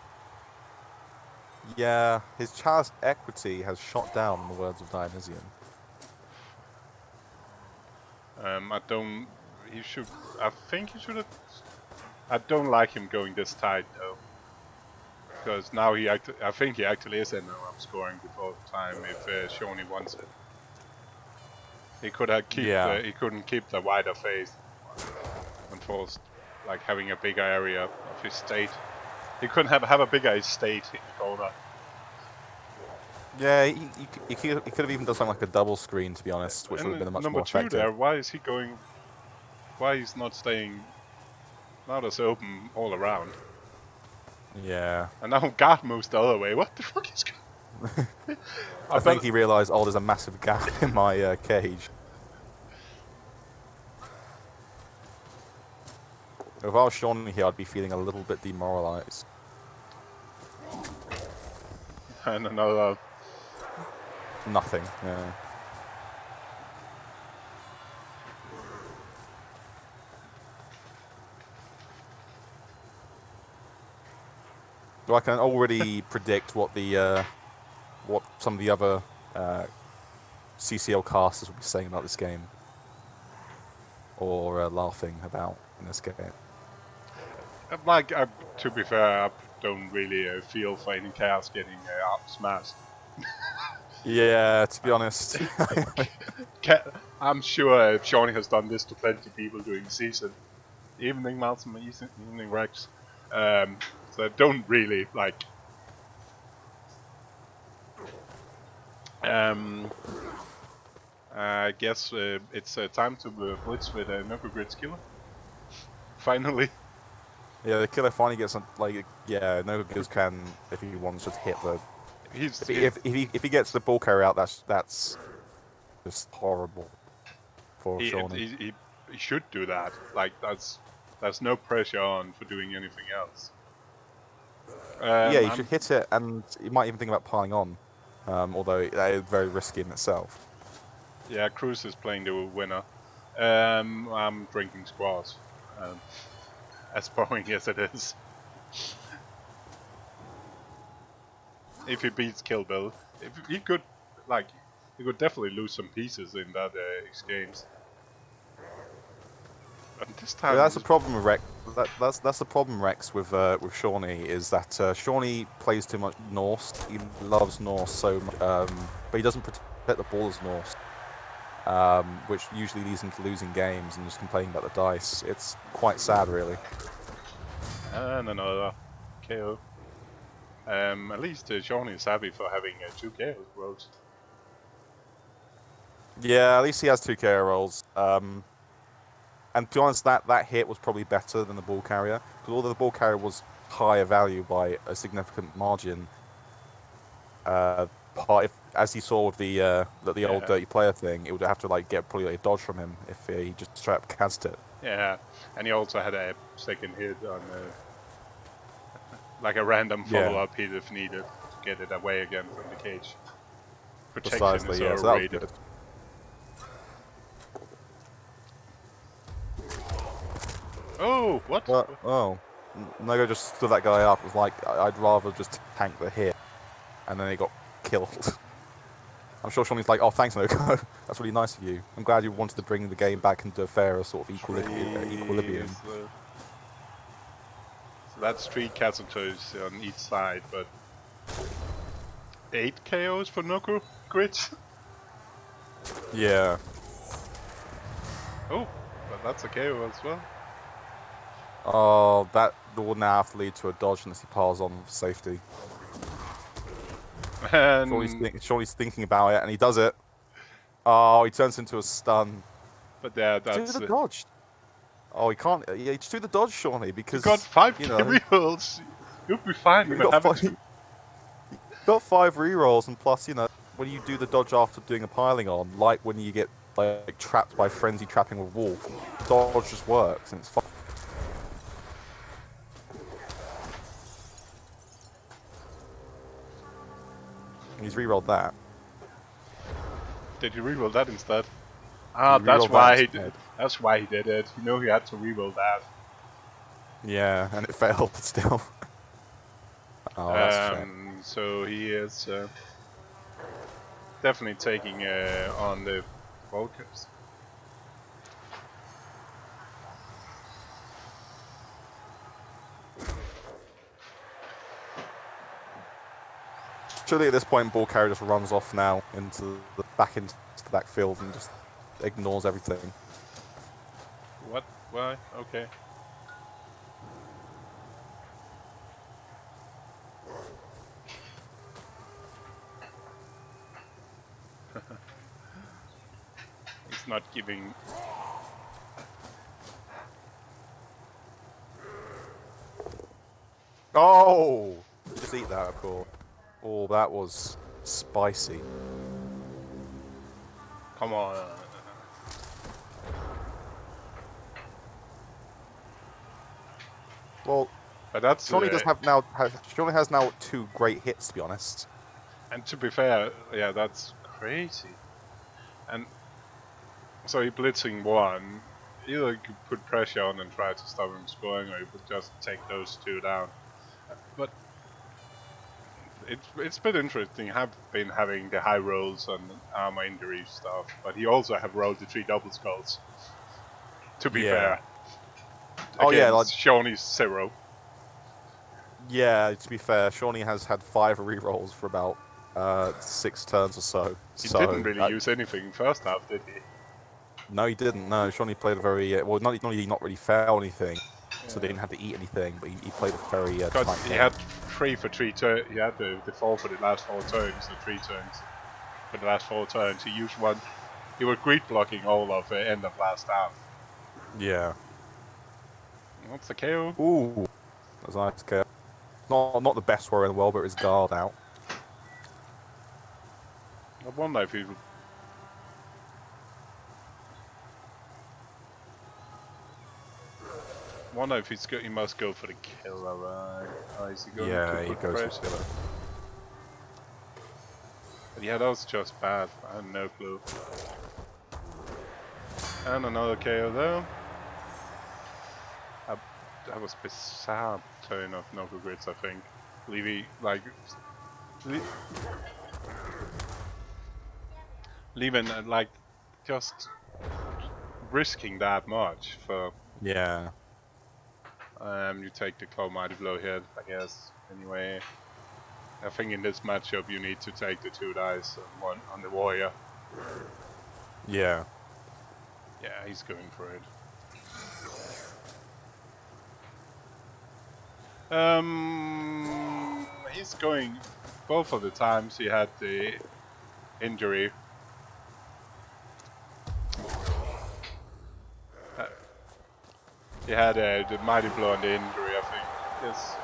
Yeah, his Chalice equity has shot down, in the words of Dionysian. I don't. He should. I think he should have. I don't like him going this tight though, because now I think he actually is in I'm scoring before time if Shawnee wants it. He could have he couldn't keep the wider face and forced like having a bigger area of his state. He couldn't have a bigger estate in the corner. Yeah, he could have even done something like a double screen, to be honest, which would have been a much more effective. Number 2 there, why is he going? Why he's not staying? Now there's open all around. Yeah. And now Guard moves the other way. What the fuck is going? I think he realised, oh, there's a massive gap in my cage. If I was Shawnee here, I'd be feeling a little bit demoralised. And another. Nothing. Yeah. So I can already predict what the what some of the other CCL casters will be saying about this game, or laughing about in this game. Like, to be fair, I don't really feel for any chaos getting smashed. Yeah, to be honest. I'm sure if Shawnee has done this to plenty of people during the season. Evening Mounts and Evening Rex. So I don't really, like... I guess it's time to blitz with a Nuka Grid Killer. Finally. Yeah, the killer finally gets Nuka Grids can, if he wants, just hit the... If he gets the ball carrier out, that's just horrible for Shawnee. He should do that. Like, there's no pressure on for doing anything else. Yeah, you should hit it, and you might even think about piling on, although that is very risky in itself. Yeah, Cruz is playing the winner. I'm drinking squash. As boring as it is. If he beats Kill Bill, he could definitely lose some pieces in that games. And this time, yeah, that's the problem with Rex. That's the problem, Rex, with Shawnee, is that Shawnee plays too much Norse. He loves Norse so much, but he doesn't protect the ball as Norse, which usually leads him to losing games and just complaining about the dice. It's quite sad, really. And another KO. At least Shawnee is happy for having 2 KO rolls. Yeah, at least he has 2 KO rolls. And to be honest, that hit was probably better than the ball carrier, because although the ball carrier was higher value by a significant margin, as you saw with the old dirty player thing, it would have to get probably a dodge from him if he just straight up cast it. Yeah, and he also had a second hit on like a random follow-up hit if needed to get it away again from the cage. Protection Precisely, is yeah, overrated. So Oh, what? Oh. Nogo just stood that guy up. Was like, I'd rather just tank the hit, and then he got killed. I'm sure Shawnee's like, oh, thanks, Nogo. That's really nice of you. I'm glad you wanted to bring the game back into a fairer sort of equilibrium. So that's 3 cats and toes on each side, but 8 KOs for Noku Grits. Yeah. Oh, but that's a KO as well. Oh, that will now have to lead to a dodge unless he piles on for safety. And Shawnee's thinking about it, and he does it. Oh, he turns into a stun. but yeah, Do that's the dodge. Oh, he can't. Yeah, just do the dodge, Shawnee, because you got 5 you know, rerolls. You'll be fine. you got 5 rerolls, and plus, you know, when you do the dodge after doing a piling on, like when you get like trapped by frenzy trapping with wolf, dodge just works, and it's fine. He's rerolled that. Did you reroll that instead? Ah, that's why he did it. You know he had to reroll that. Yeah, and it failed still. Oh, that's fair. So he is definitely taking on the Vulcans. Surely at this point, ball carrier just runs off now into the backfield and just ignores everything. What? Why? Okay. He's not giving. Oh! Just eat that, of course. Oh, that was spicy. Come on. Well, But that's Shawnee Shawnee has now 2 great hits, to be honest. And to be fair, yeah, that's crazy. And so he blitzing 1. Either you could put pressure on and try to stop him scoring, or you could just take those 2 down. But it's been interesting. Have been having the high rolls and armor injury stuff, but he also have rolled the 3 double skulls. To be fair. Oh yeah, like Shawnee's 0. Yeah, to be fair, Shawnee has had 5 rerolls for about 6 turns or so. He didn't really use anything first half, did he? No, he didn't. No, Shawnee played a very well. Not really fail anything, so they didn't have to eat anything. But he played a very tight he game. had 3 for 3 turns. He had the 4 for the last 4 turns, the 3 turns for the last 4 turns. He used 1. He was greed blocking all of the end of last half. Yeah. What's the KO? Ooh, that's a nice KO. Not the best warrior in the world, but his guard out. I wonder if he. He must go for the killer, right? Oh, is he going Yeah, to he put goes pressure? for killer. But yeah, that was just bad. I had no clue. And another KO there. That was bizarre turn of Noku Grits, I think. Leaving like just risking that much for. Yeah. You take the Claw Mighty Blow hit, I guess. Anyway, I think in this matchup you need to take the 2 dice and 1 on the warrior. Yeah. Yeah, he's going for it. He's going. Both of the times he had the injury. He had the Mighty Blow and the injury, I think. Yes.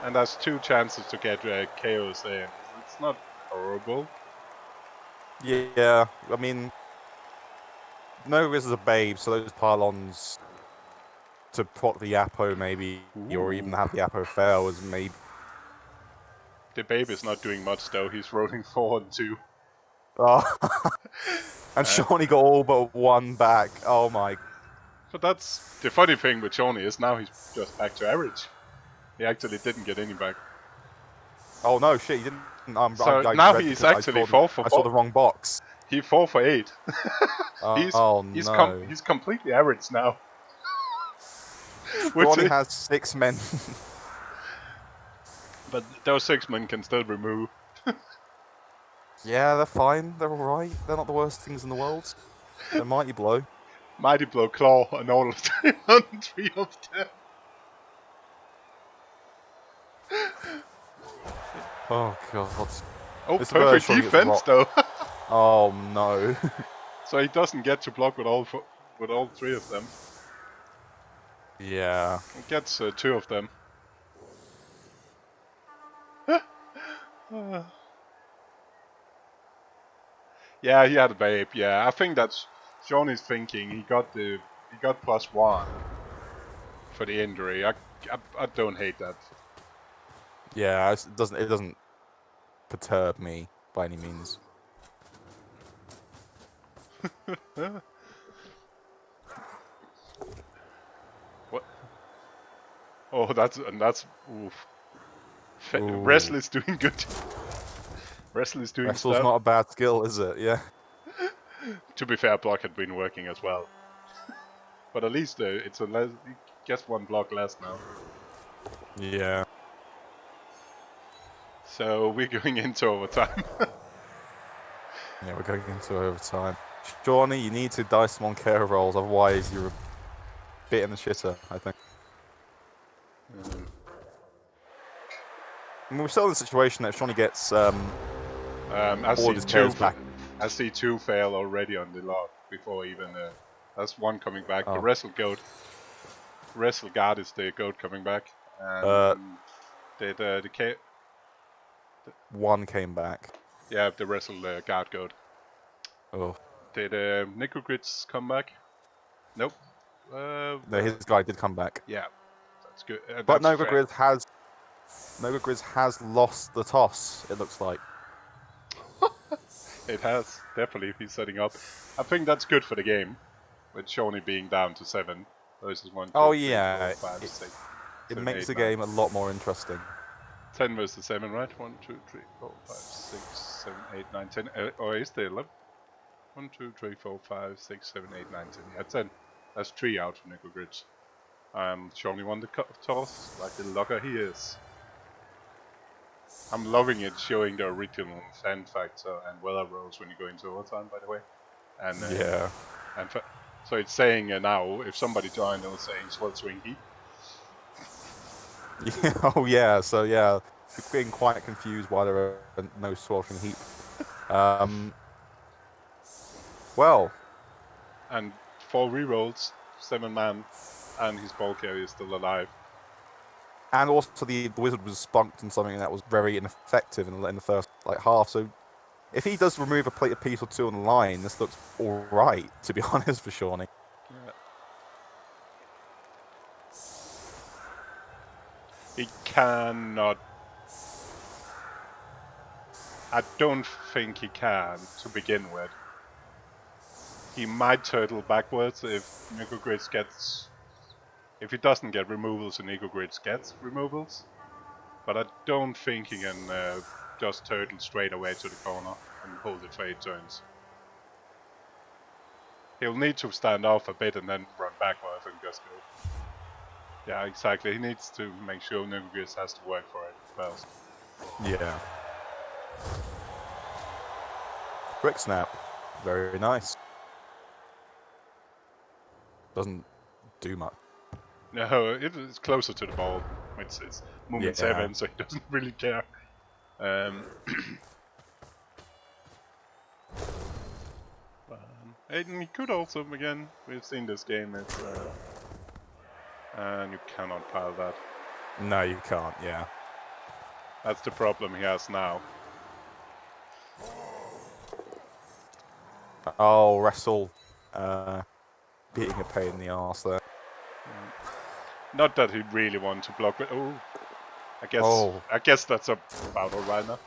And there's 2 chances to get KOs in. It's not horrible. Yeah, I mean, Noviz is a babe, so those pylons to proc the Apo maybe, or even have the Apo fail is maybe. The babe is not doing much though. He's rolling 4 and 2. Oh. And Shawnee got all but 1 back. Oh my But that's the funny thing with Shawnee is now he's just back to average. He actually didn't get any back. Oh no, shit! He didn't. So now he's actually 4 for 4. I saw the wrong box. He 4 for 8. Oh no! He's completely average now. Shawnee has 6 men. But those 6 men can still remove. Yeah, they're fine. They're alright. They're not the worst things in the world. They're Mighty Blow. Mighty Blow, Claw, and all of them on 3 of them. Oh god. Oh, This perfect defense though. Oh no. So he doesn't get to block with all 3 of them. Yeah. He gets 2 of them. Yeah, he had a babe. Yeah, I think that's Shawnee's thinking. He got +1 for the injury. I don't hate that. Yeah, it doesn't perturb me by any means. What? Oh, that's oof. Ooh. Wrestle is doing good. Wrestle is doing Wrestle's stuff. not a bad skill, is it? Yeah. To be fair, block had been working as well. But at least it's a less. He gets 1 block less now. Yeah. So we're going into overtime. Yeah, we're going into overtime. Shawnee, you need to dice some on care rolls, otherwise you're a bit in the shitter, I think. I mean, we're still in the situation that Shawnee gets I all of his players back. I see 2 fail already on the log before even. That's 1 coming back. Oh. The Wrestle Guard is the goat coming back. And the 1 came back. yeah, the Wrestle Guard goat. Oh. Did Necrogrids come back? Nope. No, his guy did come back. Yeah, that's good. But That's Nogagriz has lost the toss, it looks like. It has, definitely. He's setting up. I think that's good for the game, with Shawnee being down to 7 versus 1, 2, Oh 3, yeah, 4, 5, 6, it 7, makes 8, the 9. game a lot more interesting. 10 versus 7, right? 1, 2, 3, 4, 5, 6, 7, 8, 9, 10. Or is there 11? 1, 2, 3, 4, 5, 6, 7, 8, 9, 10. Yeah, 10. That's 3 out for Necrogrids. Shawnee won the toss, like the logger he is. I'm loving it, showing the original fan factor and weather rolls when you go into overtime, by the way. And Yeah. And so it's saying now, if somebody joined, it'll say Swell Swing Heat. Oh yeah, so yeah, we're getting quite confused why there are no sweltering heat. Well. And 4 rerolls, 7 man, and his ball carrier is still alive. And also the wizard was spunked on something that was very ineffective in the first half. So if he does remove a piece or 2 on the line, this looks alright, to be honest, for Shawnee. Yeah. He cannot. I don't think he can to begin with. He might turtle backwards if Necrogrids gets. If he doesn't get removals and Necrogrids gets removals. But I don't think he can just turtle straight away to the corner and hold it for 8 turns. He'll need to stand off a bit and then run backwards and just go. Yeah, exactly. He needs to make sure Necrogrids has to work for it first. Yeah. Brick snap. Very nice. Doesn't do much. No, it's closer to the ball. It's movement 7, so he doesn't really care. And he could also, again, we've seen this game, it's, and you cannot pile that. No, you can't, yeah. That's the problem he has now. Oh, Wrestle. Being a pain in the arse there. Not that he really wanted to block, but I guess that's about alright now.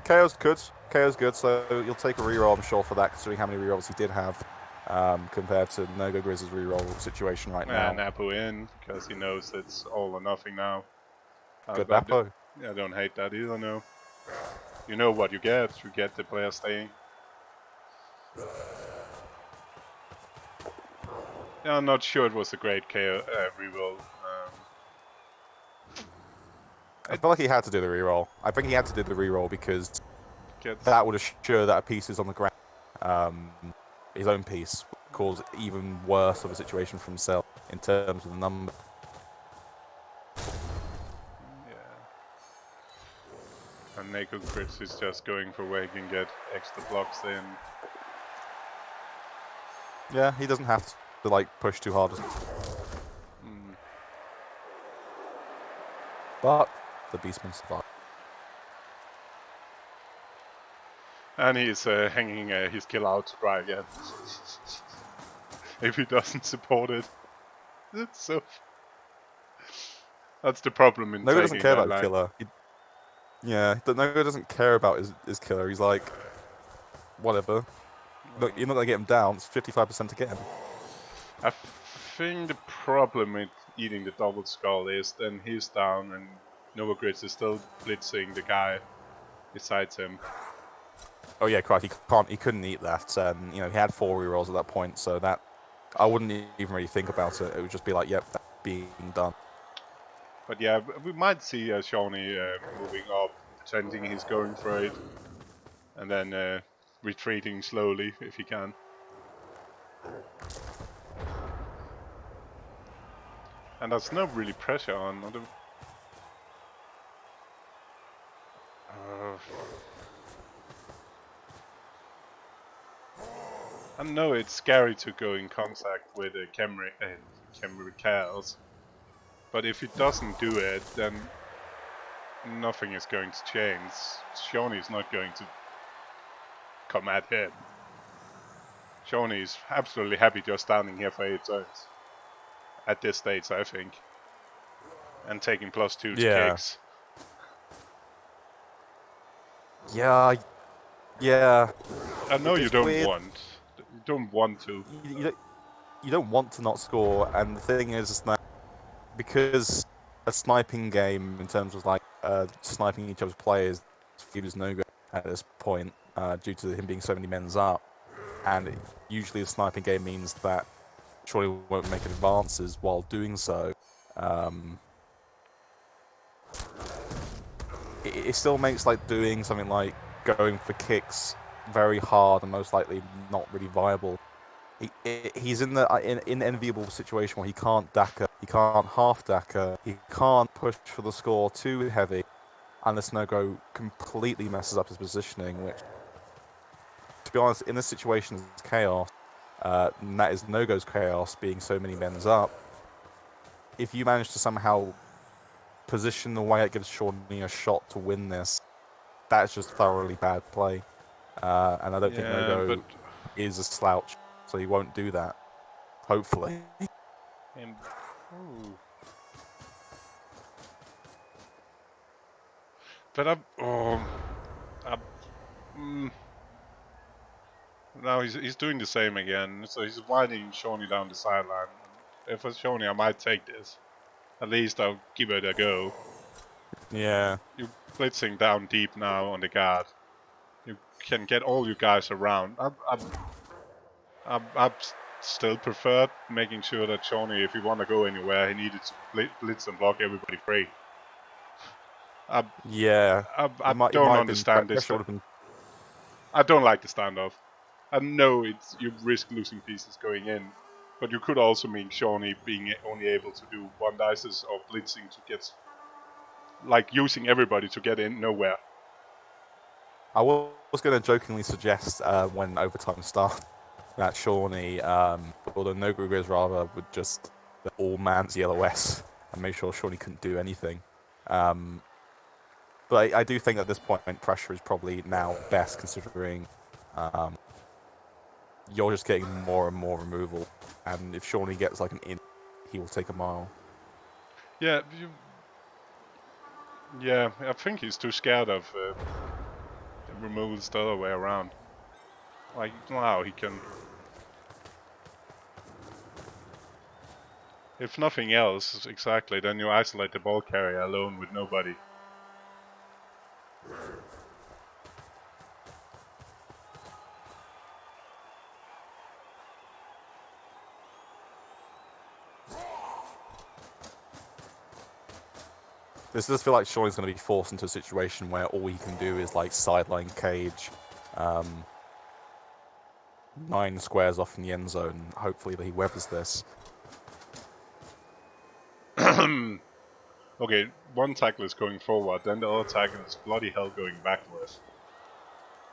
KO's good. KO's good, so you'll take a reroll, I'm sure, for that, considering how many rerolls he did have. compared to No-Go Grizz's reroll situation right now. And Apo in, because he knows it's all or nothing now. Good But Apo. I don't hate that either, no. You know what you get the player staying. Yeah, I'm not sure it was a great KO reroll. I feel like he had to do the reroll. I think he had to do the reroll because that would assure that a piece is on the ground. His own piece would cause even worse of a situation for himself in terms of the number. Yeah. And Neko Gritz is just going for where he can get extra blocks in. Yeah, he doesn't have to like push too hard. But the Beastman survived. And he's hanging his kill out to dry again. If he doesn't support it. It's so... That's the problem in No-Go doesn't care about line. killer. Yeah, No-Go doesn't care about his killer. He's like, whatever. Look, you're not going to get him down. It's 55% to get him. I think the problem with eating the double skull is then he's down and Nova Gritz is still blitzing the guy besides him. Oh yeah, correct. He couldn't eat that. You know, he had 4 rerolls at that point, so that I wouldn't even really think about it. It would just be like, yep, that's being done. But yeah, we might see Shawnee moving up, pretending he's going for it, and then retreating slowly if he can. And there's no really pressure on them. I know it's scary to go in contact with a Khemri Chaos, but if he doesn't do it, then nothing is going to change. Shawnee is not going to come at him. Shawnee is absolutely happy just standing here for 8 turns. At this stage, I think. And taking +2 to kicks. Yeah. Yeah. I know you don't want. You don't want to. You don't want to not score, and the thing is that because a sniping game in terms of like sniping each other's players is no good at this point due to him being so many men's up, and usually a sniping game means that Shawnee won't make advances while doing so. It still makes like doing something like going for kicks very hard and most likely not really viable. He's in the enviable situation where he can't Daka, he can't half Daka, he can't push for the score too heavy, unless No-Go completely messes up his positioning, which, to be honest, in this situation is chaos, and that is No-Go's chaos being so many men's up. If you manage to somehow position the way that gives Shawnee a shot to win this, that's just thoroughly bad play. And I don't think No-Go is a slouch, so he won't do that. Hopefully. But now he's doing the same again. So he's winding Shawnee down the sideline. If it's Shawnee, I might take this. At least I'll give it a go. Yeah. You're blitzing down deep now on the guard. You can get all you guys around. I still prefer making sure that Shawnee, if he want to go anywhere, he needed to blitz and block everybody free. I don't understand this. I don't like the standoff. I know you risk losing pieces going in, but you could also mean Shawnee being only able to do one dices or blitzing to get, like using everybody to get in nowhere. I was going to jokingly suggest when overtime starts that Shawnee, or the No-Go Grizz rather, would just all man's LOS and make sure Shawnee couldn't do anything. But I do think at this point pressure is probably now best, considering you're just getting more and more removal, and if Shawnee gets like an in, he will take a mile. Yeah, I think he's too scared of the removals the other way around. Like, wow, he can If nothing else, exactly, then you isolate the ball carrier alone with nobody. This does feel like Shawnee's going to be forced into a situation where all he can do is like sideline cage, 9 squares off in the end zone. Hopefully he weathers this. Okay, one tackle is going forward, then the other tackle is bloody hell going backwards.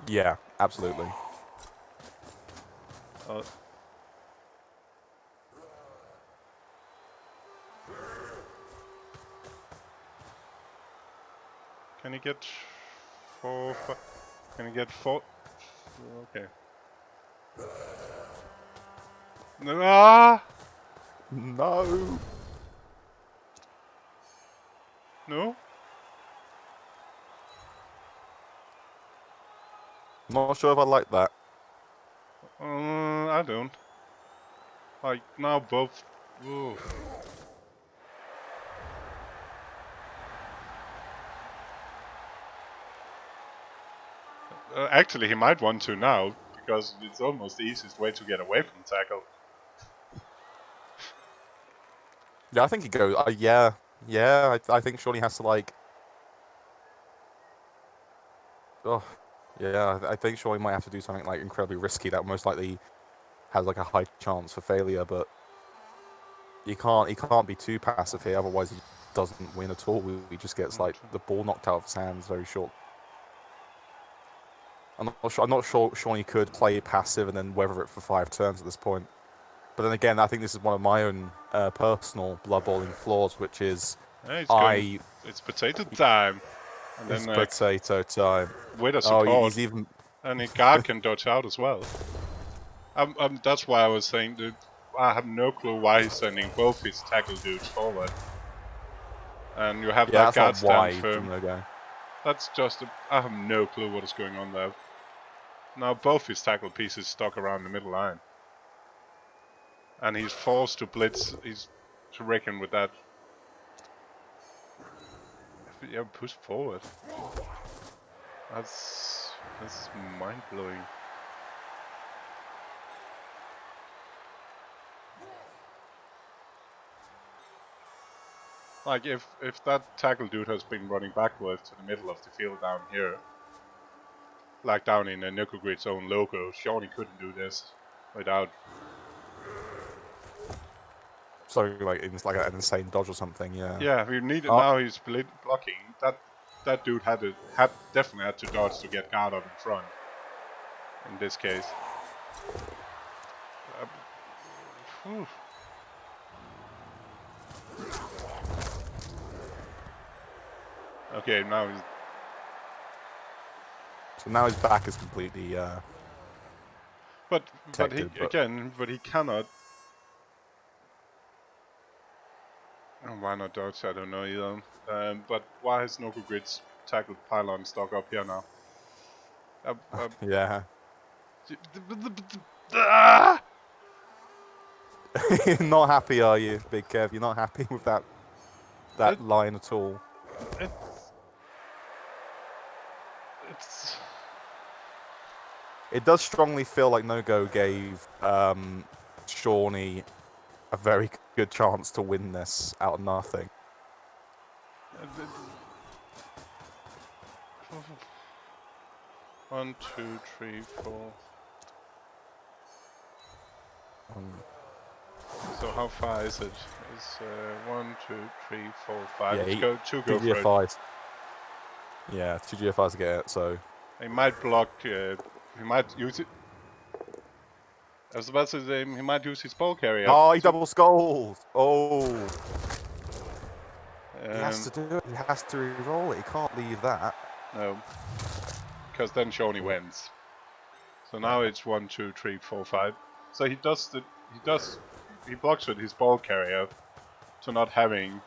Yeah, absolutely. Can he get 4? Can he get 4? Okay. Ah! No. No? Not sure if I like that. I don't. Like, now both... Ooh. Actually, he might want to now, because it's almost the easiest way to get away from tackle. Yeah, I think he goes. Yeah. I think Shawnee has to like. Oh, yeah. I think Shawnee might have to do something like incredibly risky that most likely has like a high chance for failure. But he can't be too passive here, otherwise he doesn't win at all. He just gets like the ball knocked out of his hands very short. I'm not sure Shawnee could play passive and then weather it for 5 turns at this point. But then again, I think this is one of my own personal Blood Bowling flaws, which is it's potato time. And it's then potato time. with a support, he's even... and the guard can dodge out as well. That's why I was saying that I have no clue why he's sending both his tackle dudes forward. And you have that guard stand firm. That's just I have no clue what is going on there. Now both his tackle pieces stuck around the middle line. And he's forced to blitz, he's to reckon with that. Yeah, push forward. That's mind-blowing. Like, if that tackle dude has been running backwards to the middle of the field down here, like down in Nickel Grid's own logo, Shawnee couldn't do this without... So, like, it's like an insane dodge or something, yeah. Yeah, we need it now, he's blocking. That dude definitely had to dodge to get guard up in front, in this case. Okay, now he's... So now his back is completely But he cannot... Oh, why not dodge? I don't know either. But why has Nickel Grid's tackled pylon stuck up here now? yeah. Ah! You're not happy, are you, Big Kev? You're not happy with that line at all? It does strongly feel like No-Go gave Shawnee a very good chance to win this out of nothing. One, 2, 3, 4. So how far is it? It's 1, 2, 3, 4, 5. Yeah, Let's go for it. GFIs. Yeah, 2 GFIs to get it, so... He might block, he might use it. I was about to say, he might use his ball carrier. Oh, he double skulls! Oh! He has to do it, he has to re-roll it, he can't leave that. No. Because then Shawnee wins. So now it's 1, 2, 3, 4, 5. So he blocks with his ball carrier to not having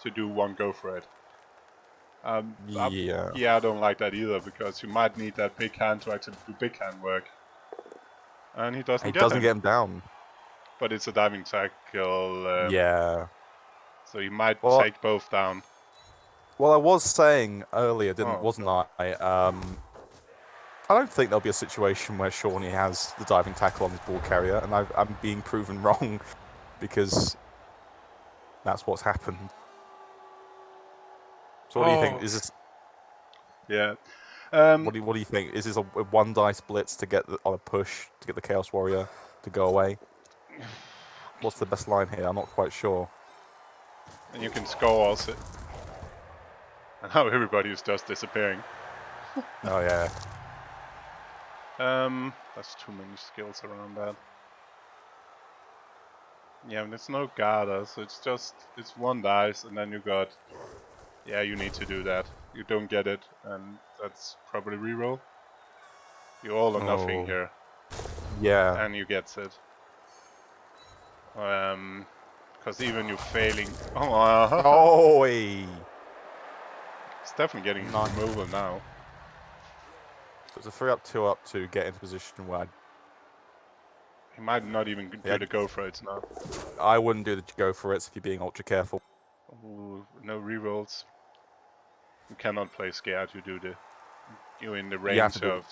to do one go for it. Yeah, I don't like that either, because you might need that big hand to actually do big hand work. And he doesn't get him down. but it's a diving tackle. Yeah. So you might Well, take both down. Well, I was saying earlier, wasn't God. I don't think there'll be a situation where Shawnee has the diving tackle on his ball carrier, and I'm being proven wrong because that's what's happened. So what do you think? Is this? Yeah. What do you think? Is this a one dice blitz to get on a push to get the Chaos Warrior to go away? What's the best line here? I'm not quite sure. And you can score also. And now everybody is just disappearing. Oh yeah. There's too many skills around that. Yeah, and it's no Garda, so it's one dice, and then you got. Yeah, you need to do that. You don't get it, and that's probably reroll. You're all or nothing here. Yeah. And you get it. Because even you failing. Oh, hey. It's definitely getting removal now. So it's a 3-up, 2-up to get into position where He might not even do the go for it now. I wouldn't do the go for it if you're being ultra careful. Ooh, no rerolls. You cannot play scared. You're in the range of.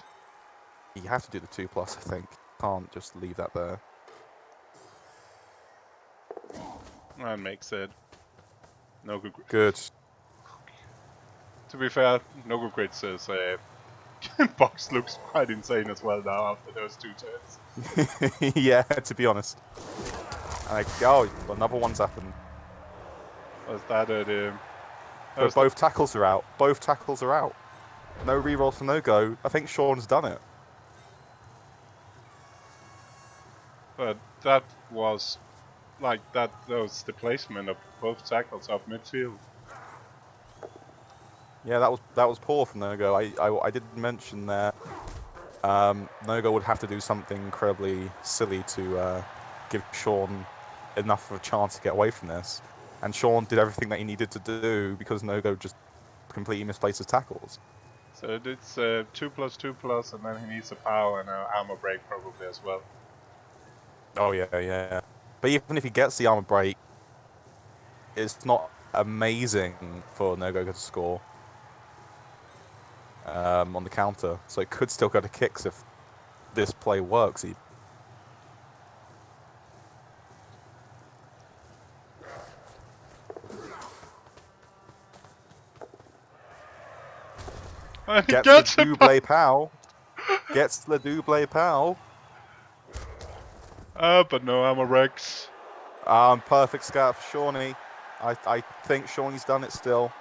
You have to do the 2+, I think. Can't just leave that there. That makes it. No good. Good. To be fair, no good grade says box looks quite insane as well now after those 2 turns. Yeah, to be honest. And another one's happened. Was that But both tackles are out. Both tackles are out. No rerolls for no go. I think Sean's done it. But that was that was the placement of both tackles up midfield. Yeah, that was poor from No-Go. I did mention there No-Go would have to do something incredibly silly to give Sean enough of a chance to get away from this. And Sean did everything that he needed to do because No-Go just completely misplaced his tackles. So it's 2+2+, and then he needs a power and an armor break probably as well. Oh yeah. But even if he gets the armor break, it's not amazing for No-Go to score on the counter. So it could still go to kicks if this play works. Gets the double pow. Gets the double pow. But no armor Rex. Perfect scout for Shawnee. I think Shawnee's done it still.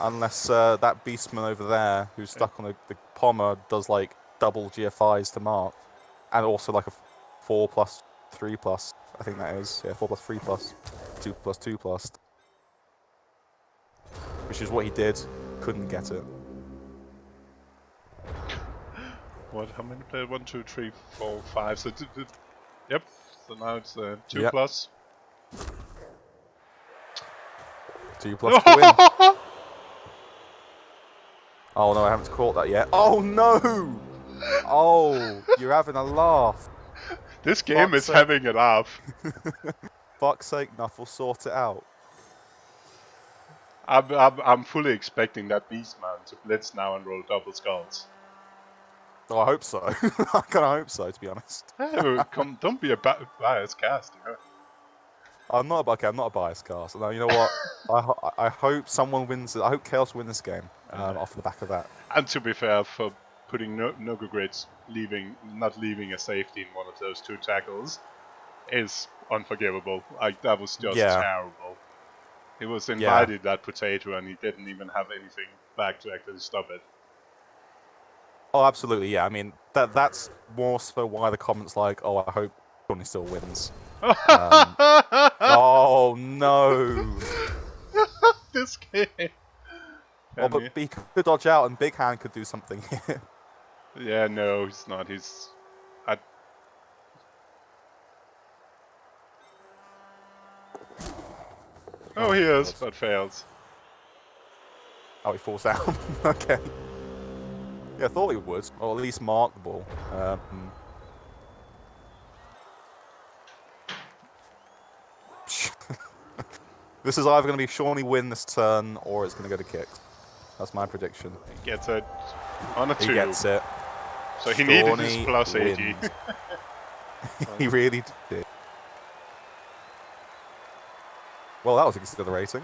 Unless that beastman over there, who's stuck on the pommer, does like double GFIs to mark. And also like a 4+3+. I think that is. Yeah, 4+3+. 2+2+. Which is what he did. Couldn't get it. What? How many players? 1, 2, 3, 4, 5. So yep. So now it's 2+. 2+ to win. Oh no, I haven't caught that yet. Oh no! Oh, you're having a laugh. This game is having a laugh. Fuck's sake, Nuff, we'll sort it out. I'm fully expecting that Beastman to blitz now and roll double skulls. Oh, I hope so. I kind of hope so, to be honest. Hey, don't be a biased cast, you know. I'm not a biased cast. No, you know what? I hope someone wins. I hope Chaos win this game off the back of that. And to be fair, for putting No-Go Grids not leaving a safety in one of those 2 tackles is unforgivable. Like, that was just terrible. He was invited that potato and he didn't even have anything back to actually stop it. Oh, absolutely, yeah. I mean, that's more so why the comments like, oh, I hope Johnny still wins. Oh, no. This game. Oh, but he could dodge out and Big Hand could do something here. Yeah, no, he's not. Oh, he is, but fails. Oh, he falls down. Okay. Yeah, I thought he would, or at least mark the ball. This is either going to be Shawnee win this turn, or it's going to go to kicks. That's my prediction. He gets it on a 2. He gets it. So he needed his Shawnee plus AG. wins. He really did. Well, that was exhilarating.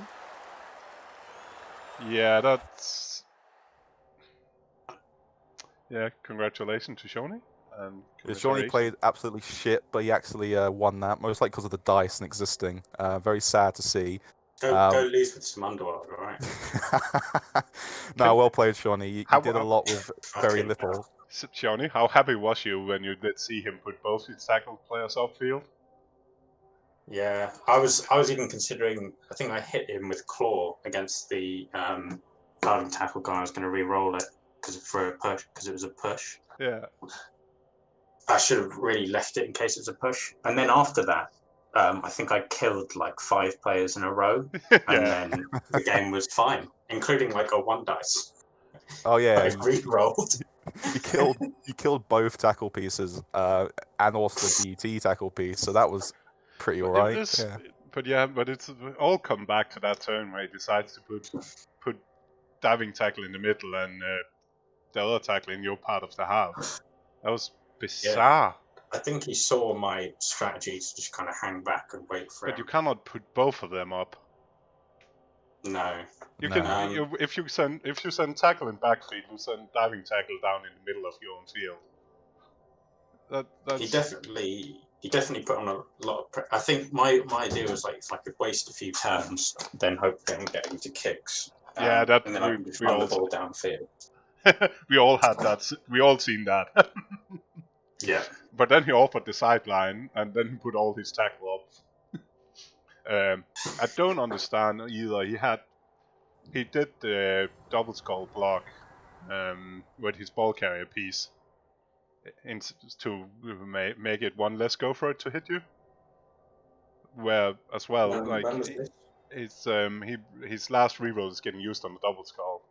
Yeah, that's... Yeah, congratulations to Shawnee. And Shawnee played absolutely shit, but he actually won that, most likely because of the dice and existing. Very sad to see. Go lose with some Underworld, alright? No, well played, Shawnee. You did a lot with very little. Shawnee, how happy was you when you did see him put both his tackle players upfield? Yeah, I was even considering. I think I hit him with Claw against the guarding tackle guy. I was going to re-roll it because it was a push. Yeah. I should have really left it in case it's a push. And then after that, I think I killed like 5 players in a row, and then the game was fine, including like a 1 dice. Oh yeah, I re-rolled. You killed both tackle pieces, and also the DT tackle piece. So that was pretty alright. But it's all come back to that turn where he decides to put diving tackle in the middle and the other tackle in your part of the half. That was bizarre. Yeah. I think he saw my strategy to just kind of hang back and wait for it. But you cannot put both of them up. No. You can if you send tackle in backfield, you send diving tackle down in the middle of your own field. He definitely put on a lot of pressure. I think my idea was like if I could waste a few turns, then hopefully I'm getting to kicks. Yeah, and then I can just run the ball downfield. We all had that. We all seen that. Yeah. But then he offered the sideline, and then he put all his tackle up. I don't understand either. He did the double skull block with his ball carrier piece to make it 1 less go for it to hit you. Where as well, his last reroll is getting used on the double skull.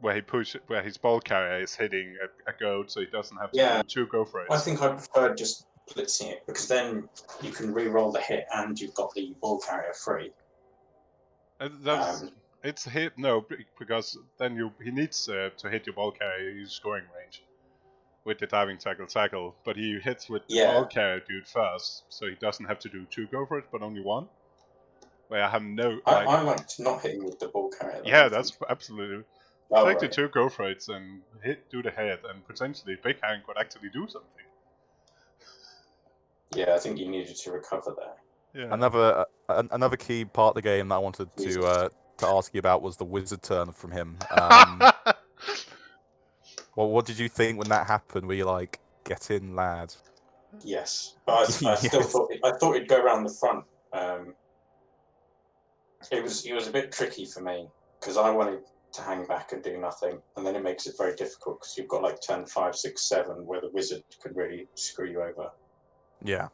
Where his ball carrier is hitting a goat, so he doesn't have to do 2 go for it. I think I prefer just blitzing it because then you can re-roll the hit and you've got the ball carrier free. It's hit because then he needs to hit your ball carrier use scoring range with the diving tackle, but he hits with the ball carrier dude first, so he doesn't have to do 2 go for it, but only 1. Where I have I like not hitting with the ball carrier. Yeah, that's absolutely. Take the 2 go for it and do the head, and potentially Big Hand could actually do something. Yeah, I think you needed to recover there. Yeah. Another key part of the game that I wanted to ask you about was the wizard turn from him. Well, what did you think when that happened? Were you like, get in, lad? Yes, but I still thought he'd go around the front. It was a bit tricky for me because I wanted to hang back and do nothing, and then it makes it very difficult because you've got like turn 5, 6, 7 where the wizard could really screw you over. Yeah.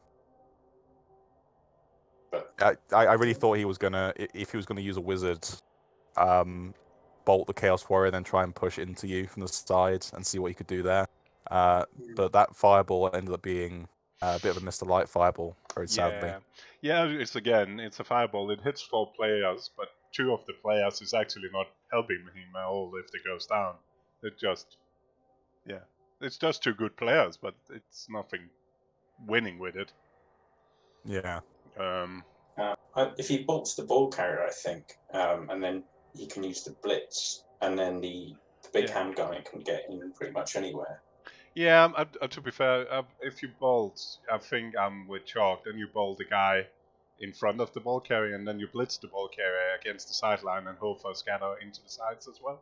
But I really thought he was gonna, if he was gonna use a wizard, bolt the Chaos Warrior, then try and push into you from the side and see what he could do there. But that fireball ended up being a bit of a Mr. Light fireball, very sadly. Yeah, it's a fireball. It hits 4 players, but 2 of the players is actually not helping him at all if it goes down. It's just 2 good players, but it's nothing winning with it. Yeah. If he bolts the ball carrier, I think, and then he can use the blitz, and then the big hand guy can get in pretty much anywhere. Yeah, to be fair, if you bolt, I think I'm with Chalk, then you bolt the guy in front of the ball carrier, and then you blitz the ball carrier against the sideline and hope for a scatter into the sides as well.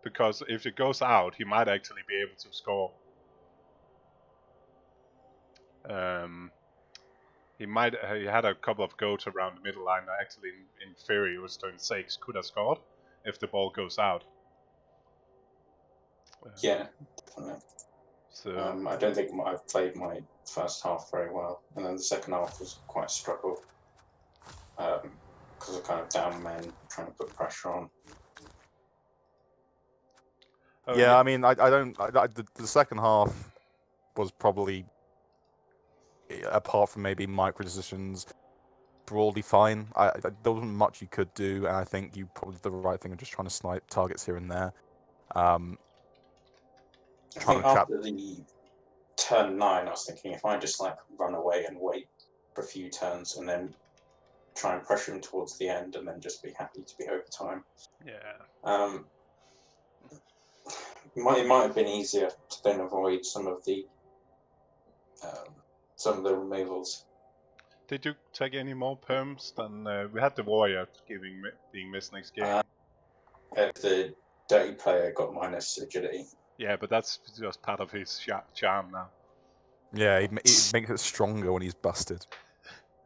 Because if it goes out, he might actually be able to score. He had a couple of goats around the middle line that actually, in theory, was turn 6 could have scored if the ball goes out. Yeah, definitely. So I don't think I've played my first half very well, and then the second half was quite a struggle because of kind of down men trying to put pressure on. Yeah, I mean, the second half was probably, apart from maybe micro decisions, broadly fine. There wasn't much you could do, and I think you probably did the right thing of just trying to snipe targets here and there. I think after the turn 9, I was thinking if I just like run away and wait for a few turns and then try and pressure him towards the end and then just be happy to be overtime. Yeah. It might have been easier to then avoid some of the removals. Did you take any more perms than we had the warrior being missed next game? If the dirty player got minus agility. Yeah, but that's just part of his charm now. Yeah, it makes it stronger when he's busted.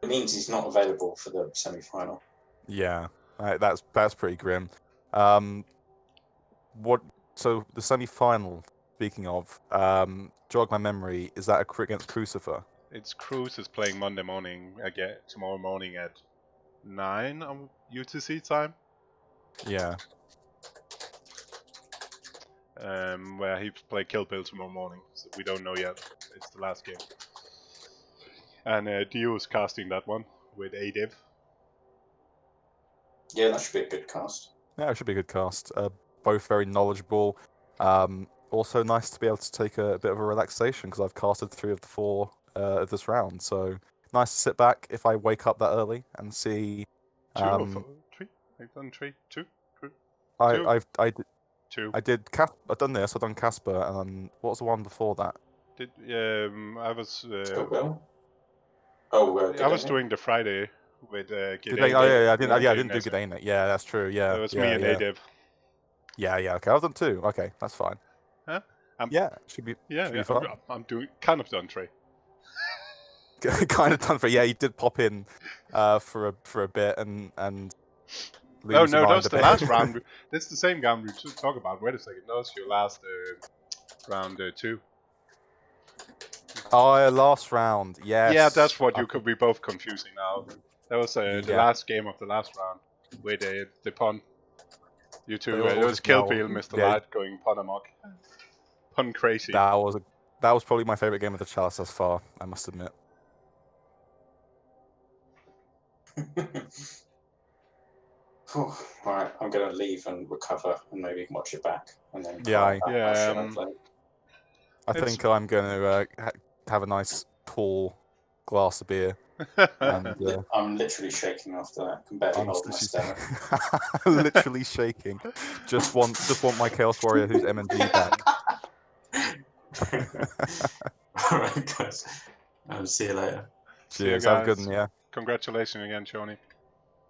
It means he's not available for the semi-final. Yeah, that's pretty grim. So the semi-final, speaking of, jog my memory, is that against Crucifer? It's Cruz is playing Monday morning again, tomorrow morning at 9 on UTC time. Yeah. Where he play Kill Bill tomorrow morning. So we don't know yet. It's the last game. And Dio is casting that one with ADIV. Yeah, that should be a good cast. Yeah, it should be a good cast. Both very knowledgeable. Also nice to be able to take a bit of a relaxation because I've casted 3 of the 4 of this round. So nice to sit back if I wake up that early and see. 2 or 3? I've done 3, 2. I did. I've done this. I've done Casper, and what was the one before that? I was. I was doing the Friday with Gidane. I didn't do Gidane. Yeah, that's true. Yeah, it was me and ADIV. Yeah. Okay, I've done 2. Okay, that's fine. Huh? Should be. Yeah, should be fun. I'm kind of done 3. Kind of done 3. Yeah, you did pop in for a bit and. No, that was the last round. That's the same round we talk about. Wait a second, that was your last round 2. Oh, yeah, last round. Yes. Yeah, that's what you could be both confusing now. That was the last game of the last round with the pun. You two, it was Kill Bill, Mr. Light going pun amok. Pun crazy. That was probably my favorite game of the Chalice thus far, I must admit. Alright, I'm going to leave and recover and maybe watch it back. And then I It's- think I'm going to have a nice tall glass of beer. And, I'm literally shaking after that. I can barely hold my stomach. literally shaking. Just want my Chaos Warrior who's MNG back. Alright, guys. I'll see you later. Cheers. Have a good one, yeah. Congratulations again, Shawnee.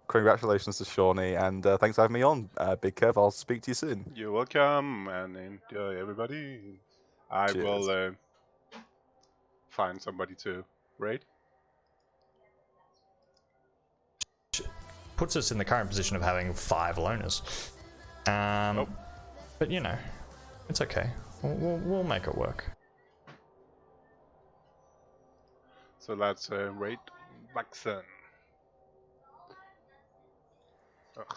Congratulations to Shawnee, and thanks for having me on, Big Kev. I'll speak to you soon. You're welcome, and enjoy, everybody. I will find somebody to raid. Puts us in the current position of having 5 loners. But you know, it's okay. We'll make it work. So let's raid Waxen. Ugh.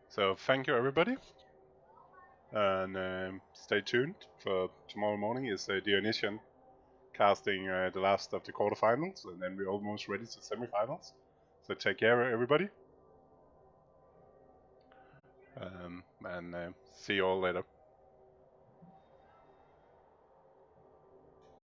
So thank you, everybody, and stay tuned for tomorrow morning. Is Dionysian casting the last of the quarterfinals, and then we're almost ready to semifinals. So take care, everybody, and see you all later.